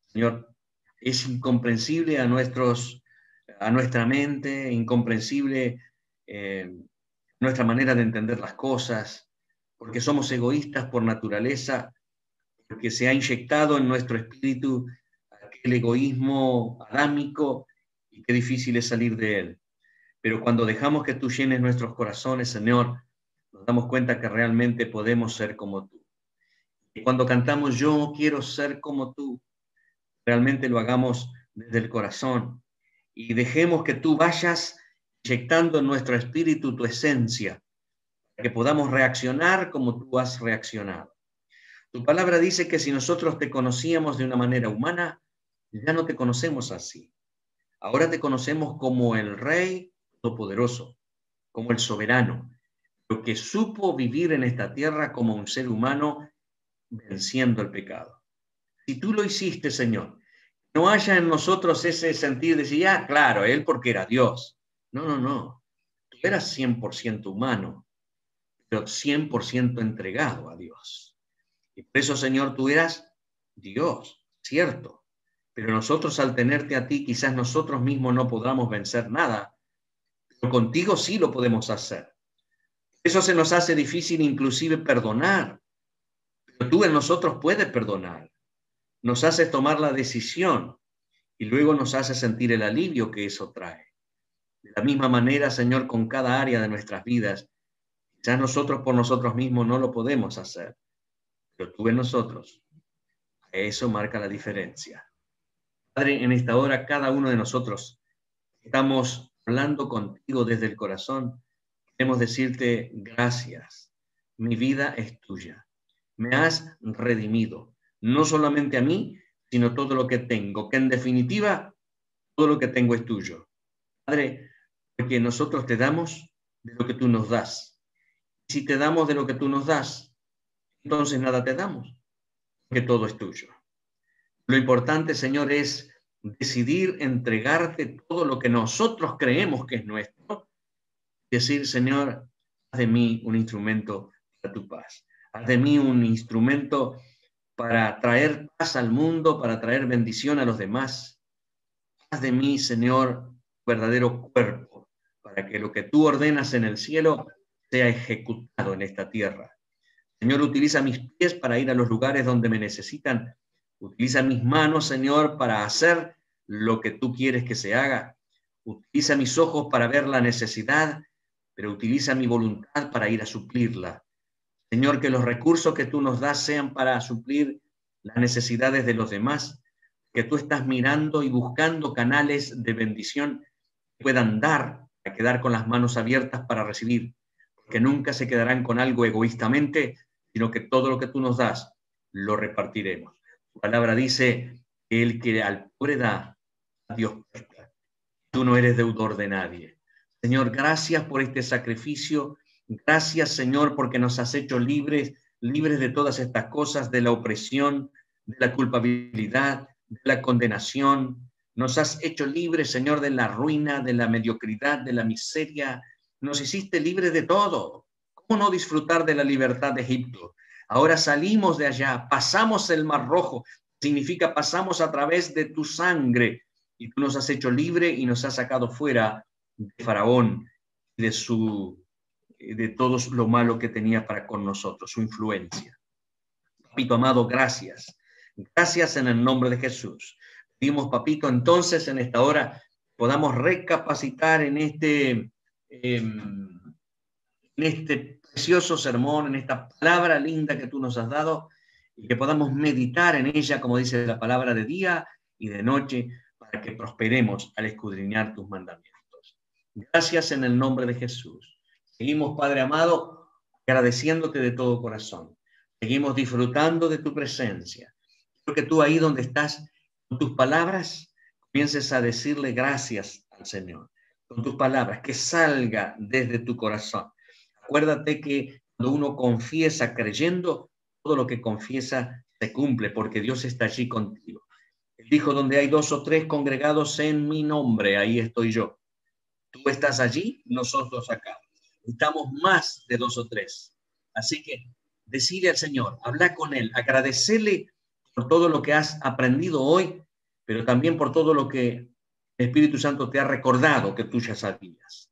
Speaker 2: Señor, es incomprensible a nuestra mente, incomprensible nuestra manera de entender las cosas, porque somos egoístas por naturaleza, porque se ha inyectado en nuestro espíritu aquel egoísmo adámico y qué difícil es salir de él. Pero cuando dejamos que tú llenes nuestros corazones, Señor, nos damos cuenta que realmente podemos ser como tú. Y cuando cantamos yo quiero ser como tú, realmente lo hagamos desde el corazón y dejemos que tú vayas inyectando en nuestro espíritu tu esencia, para que podamos reaccionar como tú has reaccionado. Tu palabra dice que si nosotros te conocíamos de una manera humana, ya no te conocemos así. Ahora te conocemos como el Rey Todopoderoso, como el soberano, lo que supo vivir en esta tierra como un ser humano venciendo el pecado. Si tú lo hiciste, Señor, no haya en nosotros ese sentir de decir, ah, claro, él porque era Dios. No, no, no. Tú eras 100% humano, pero 100% entregado a Dios. Y por eso, Señor, tú eras Dios, cierto. Pero nosotros al tenerte a ti, quizás nosotros mismos no podamos vencer nada, pero contigo sí lo podemos hacer. Eso se nos hace difícil inclusive perdonar, pero tú en nosotros puedes perdonar. Nos haces tomar la decisión y luego nos hace sentir el alivio que eso trae. De la misma manera, Señor, con cada área de nuestras vidas, quizás nosotros por nosotros mismos no lo podemos hacer, pero tú en nosotros, eso marca la diferencia. Padre, en esta hora cada uno de nosotros estamos hablando contigo desde el corazón. Queremos decirte gracias. Mi vida es tuya. Me has redimido, no solamente a mí, sino todo lo que tengo, que en definitiva todo lo que tengo es tuyo. Padre, porque nosotros te damos de lo que tú nos das. Si te damos de lo que tú nos das, entonces nada te damos, porque todo es tuyo. Lo importante, Señor, es decidir entregarte todo lo que nosotros creemos que es nuestro. Decir, Señor, haz de mí un instrumento para tu paz. Haz de mí un instrumento para traer paz al mundo, para traer bendición a los demás. Haz de mí, Señor, verdadero cuerpo, para que lo que tú ordenas en el cielo sea ejecutado en esta tierra. Señor, utiliza mis pies para ir a los lugares donde me necesitan. Utiliza mis manos, Señor, para hacer lo que tú quieres que se haga. Utiliza mis ojos para ver la necesidad, pero utiliza mi voluntad para ir a suplirla. Señor, que los recursos que tú nos das sean para suplir las necesidades de los demás, que tú estás mirando y buscando canales de bendición que puedan dar, a quedar con las manos abiertas para recibir, porque nunca se quedarán con algo egoístamente, sino que todo lo que tú nos das, lo repartiremos. Tu palabra dice que el que al pobre da, a Dios presta. Tú no eres deudor de nadie. Señor, gracias por este sacrificio. Gracias, Señor, porque nos has hecho libres de todas estas cosas, de la opresión, de la culpabilidad, de la condenación. Nos has hecho libres, Señor, de la ruina, de la mediocridad, de la miseria. Nos hiciste libres de todo. ¿Cómo no disfrutar de la libertad de Egipto? Ahora salimos de allá, pasamos el Mar Rojo, significa pasamos a través de tu sangre, y tú nos has hecho libre y nos has sacado fuera de Faraón, de todo lo malo que tenía para con nosotros, su influencia. Papito amado, gracias. Gracias en el nombre de Jesús. Pedimos, papito, entonces en esta hora podamos recapacitar en este precioso sermón, en esta palabra linda que tú nos has dado, y que podamos meditar en ella, como dice la palabra, de día y de noche, para que prosperemos al escudriñar tus mandamientos. Gracias en el nombre de Jesús. Seguimos, Padre amado, agradeciéndote de todo corazón. Seguimos disfrutando de tu presencia. Quiero que tú ahí donde estás, con tus palabras, comiences a decirle gracias al Señor. Con tus palabras, que salga desde tu corazón. Acuérdate que cuando uno confiesa creyendo, todo lo que confiesa se cumple, porque Dios está allí contigo. Él dijo, donde hay 2 o 3 congregados en mi nombre, ahí estoy yo. Tú estás allí, nosotros acá. Estamos más de 2 o 3. Así que decirle al Señor, habla con Él, agradecerle por todo lo que has aprendido hoy, pero también por todo lo que el Espíritu Santo te ha recordado que tú ya sabías.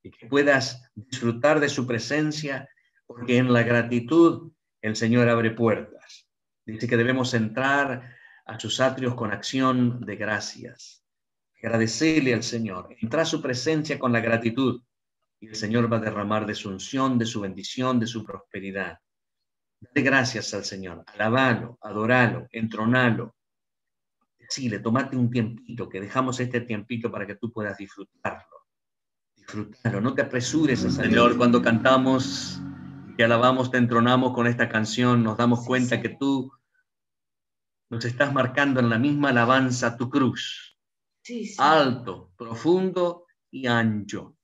Speaker 2: Y que puedas disfrutar de su presencia, porque en la gratitud el Señor abre puertas. Dice que debemos entrar a sus atrios con acción de gracias. Agradecerle al Señor. Entra a su presencia con la gratitud y el Señor va a derramar de su unción, de su bendición, de su prosperidad. Dale gracias al Señor. Alabalo, adoralo, entronalo. Decile, tomate un tiempito, que dejamos este tiempito para que tú puedas disfrutarlo. Disfrutarlo, no te apresures a Señor. Cuando cantamos, te alabamos, te entronamos con esta canción, nos damos cuenta que tú nos estás marcando en la misma alabanza tu cruz. Alto, profundo y ancho.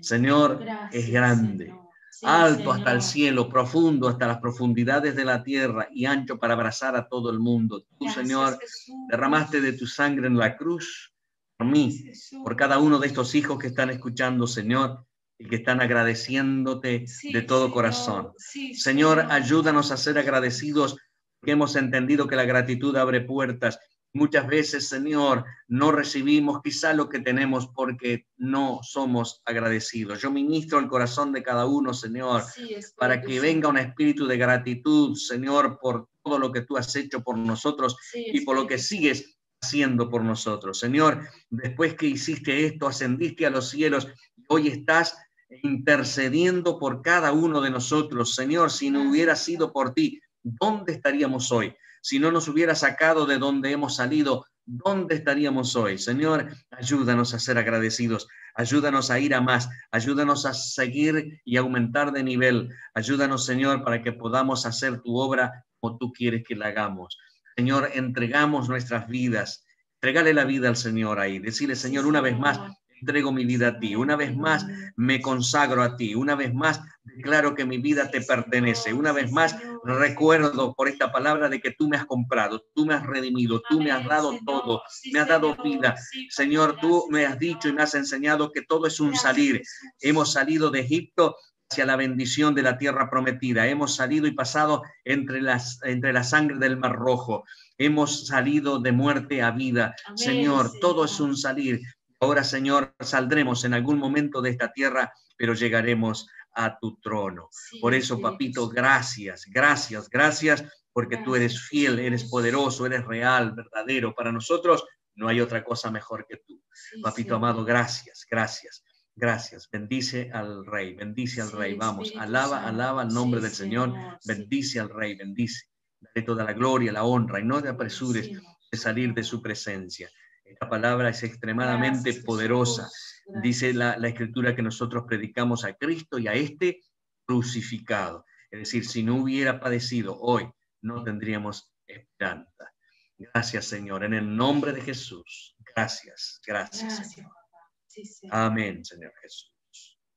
Speaker 2: Señor,
Speaker 3: Gracias,
Speaker 2: es grande.
Speaker 3: Señor. Sí,
Speaker 2: Alto
Speaker 3: Señor.
Speaker 2: hasta el cielo, profundo hasta las profundidades de la tierra y ancho para abrazar a todo el mundo. Tú,
Speaker 3: Gracias,
Speaker 2: Señor,
Speaker 3: Jesús.
Speaker 2: derramaste de tu sangre en la cruz por mí,
Speaker 3: Jesús.
Speaker 2: por cada uno de estos hijos que están escuchando, Señor, y que están agradeciéndote
Speaker 3: Sí,
Speaker 2: de todo
Speaker 3: Señor.
Speaker 2: corazón.
Speaker 3: Sí,
Speaker 2: Señor, ayúdanos a ser agradecidos, que hemos entendido que la gratitud abre puertas. Muchas veces, Señor, no recibimos quizá lo que tenemos porque no somos agradecidos. Yo ministro el corazón de cada uno, Señor,
Speaker 3: Sí,
Speaker 2: para que venga un espíritu de gratitud, Señor, por todo lo que tú has hecho por nosotros
Speaker 3: Sí,
Speaker 2: y por lo que sigues haciendo por nosotros. Señor, después que hiciste esto, ascendiste a los cielos y hoy estás intercediendo por cada uno de nosotros. Señor, si no hubiera sido por ti, ¿dónde estaríamos hoy? Si no nos hubiera sacado de donde hemos salido, ¿dónde estaríamos hoy? Señor, ayúdanos a ser agradecidos, ayúdanos a ir a más, ayúdanos a seguir y aumentar de nivel. Ayúdanos, Señor, para que podamos hacer tu obra como tú quieres que la hagamos. Señor, entregamos nuestras vidas. Entregale la vida al Señor ahí. Decirle, Señor, una vez más, entrego mi vida a ti. Una vez más, me consagro a ti. Una vez más, declaro que mi vida te pertenece. Una vez más, recuerdo por esta palabra de que tú me has comprado, tú me has redimido, tú me has dado todo, me has dado vida. Señor, tú me has dicho y me has enseñado que todo es un salir. Hemos salido de Egipto hacia la bendición de la tierra prometida. Hemos salido y pasado entre la sangre del Mar Rojo. Hemos salido de muerte a vida.
Speaker 3: Amén,
Speaker 2: Señor, todo es
Speaker 3: Señor.
Speaker 2: un salir. Ahora, Señor, saldremos en algún momento de esta tierra, pero llegaremos a tu trono.
Speaker 3: Sí,
Speaker 2: Por eso, papito, gracias, gracias, gracias, porque tú eres fiel, eres poderoso, eres real, verdadero. Para nosotros no hay otra cosa mejor que tú.
Speaker 3: Sí,
Speaker 2: Papito
Speaker 3: Señor.
Speaker 2: amado, gracias, gracias. Gracias, bendice al Rey, bendice al
Speaker 3: Sí,
Speaker 2: Rey. Vamos,
Speaker 3: Espíritu
Speaker 2: alaba,
Speaker 3: Santo.
Speaker 2: alaba el nombre
Speaker 3: Sí,
Speaker 2: del Señor,
Speaker 3: Señor.
Speaker 2: bendice al Rey, bendice. Dale toda la gloria, la honra y no te apresures
Speaker 3: Bendecimos,
Speaker 2: de salir de su presencia. Esta palabra es extremadamente
Speaker 3: Gracias,
Speaker 2: poderosa.
Speaker 3: Jesús. Gracias.
Speaker 2: Dice la Escritura que nosotros predicamos a Cristo y a este crucificado. Es decir, si no hubiera padecido hoy, no tendríamos esperanza. Gracias, Señor, en el nombre de Jesús. Gracias, gracias,
Speaker 3: Gracias,
Speaker 2: Señor.
Speaker 3: papá. Sí, Señor.
Speaker 2: Amén, Señor Jesús.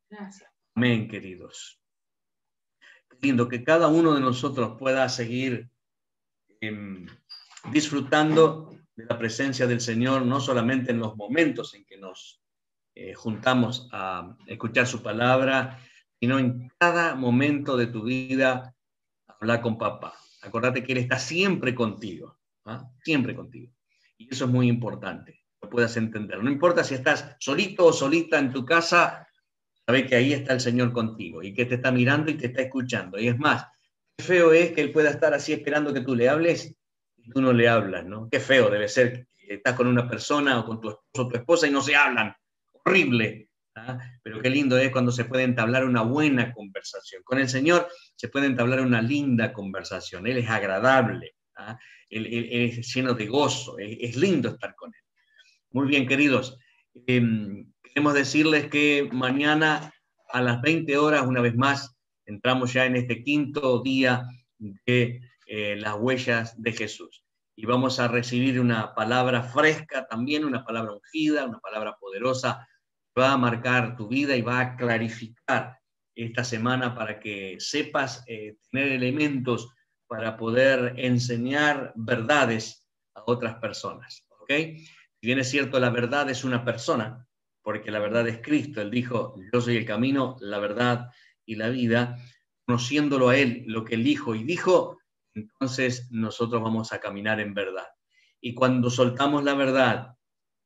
Speaker 3: Gracias.
Speaker 2: Amén, queridos. Qué lindo que cada uno de nosotros pueda seguir disfrutando de la presencia del Señor, no solamente en los momentos en que nos juntamos a escuchar su palabra, sino en cada momento de tu vida, hablar con papá. Acordate que Él está siempre contigo, ¿ah? Siempre contigo. Y eso es muy importante, que lo puedas entender. No importa si estás solito o solita en tu casa, sabe que ahí está el Señor contigo y que te está mirando y te está escuchando. Y es más, qué feo es que Él pueda estar así esperando que tú le hables y tú no le hablas, ¿no? Qué feo debe ser que estás con una persona o con tu esposo o tu esposa y no se hablan. Horrible. ¿Ah? Pero qué lindo es cuando se puede entablar una buena conversación. Con el Señor se puede entablar una linda conversación. Él es agradable. ¿Ah? Él es lleno de gozo. Es lindo estar con Él. Muy bien, queridos. Queremos decirles que mañana a las 20 horas, una vez más, entramos ya en este quinto día de las huellas de Jesús. Y vamos a recibir una palabra fresca también, una palabra ungida, una palabra poderosa, que va a marcar tu vida y va a clarificar esta semana para que sepas tener elementos para poder enseñar verdades a otras personas. ¿Ok? Si bien es cierto, la verdad es una persona, porque la verdad es Cristo. Él dijo, yo soy el camino, la verdad y la vida. Conociéndolo a Él, lo que Él dijo y dijo, entonces nosotros vamos a caminar en verdad. Y cuando soltamos la verdad,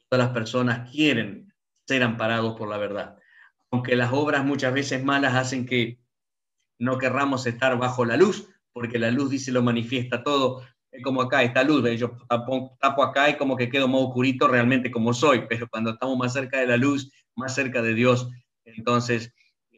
Speaker 2: todas las personas quieren ser amparados por la verdad. Aunque las obras muchas veces malas hacen que no querramos estar bajo la luz, porque la luz dice lo manifiesta todo. Es como acá, esta luz, yo tapo acá y como que quedo más oscurito realmente como soy, pero cuando estamos más cerca de la luz, más cerca de Dios, entonces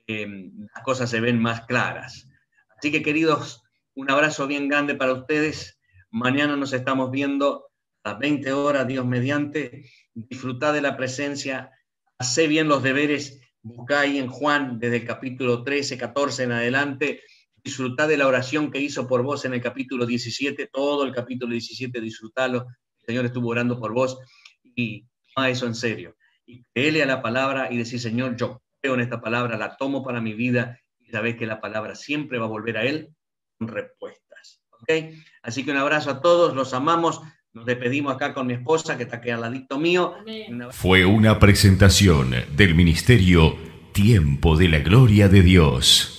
Speaker 2: las cosas se ven más claras. Así que, queridos, un abrazo bien grande para ustedes. Mañana nos estamos viendo a las 20 horas, Dios mediante. Disfrutad de la presencia, hacé bien los deberes, buscá ahí en Juan, desde el capítulo 13, 14 en adelante. Disfrutad de la oración que hizo por vos en el capítulo 17, todo el capítulo 17, disfrutalo. El Señor estuvo orando por vos y toma eso en serio. Y créele a la palabra y decir, Señor, yo creo en esta palabra, la tomo para mi vida y sabés que la palabra siempre va a volver a Él con respuestas. ¿Ok? Así que un abrazo a todos, los amamos. Nos despedimos acá con mi esposa que está aquí al ladito mío.
Speaker 1: Fue una presentación del Ministerio Tiempo de la Gloria de Dios.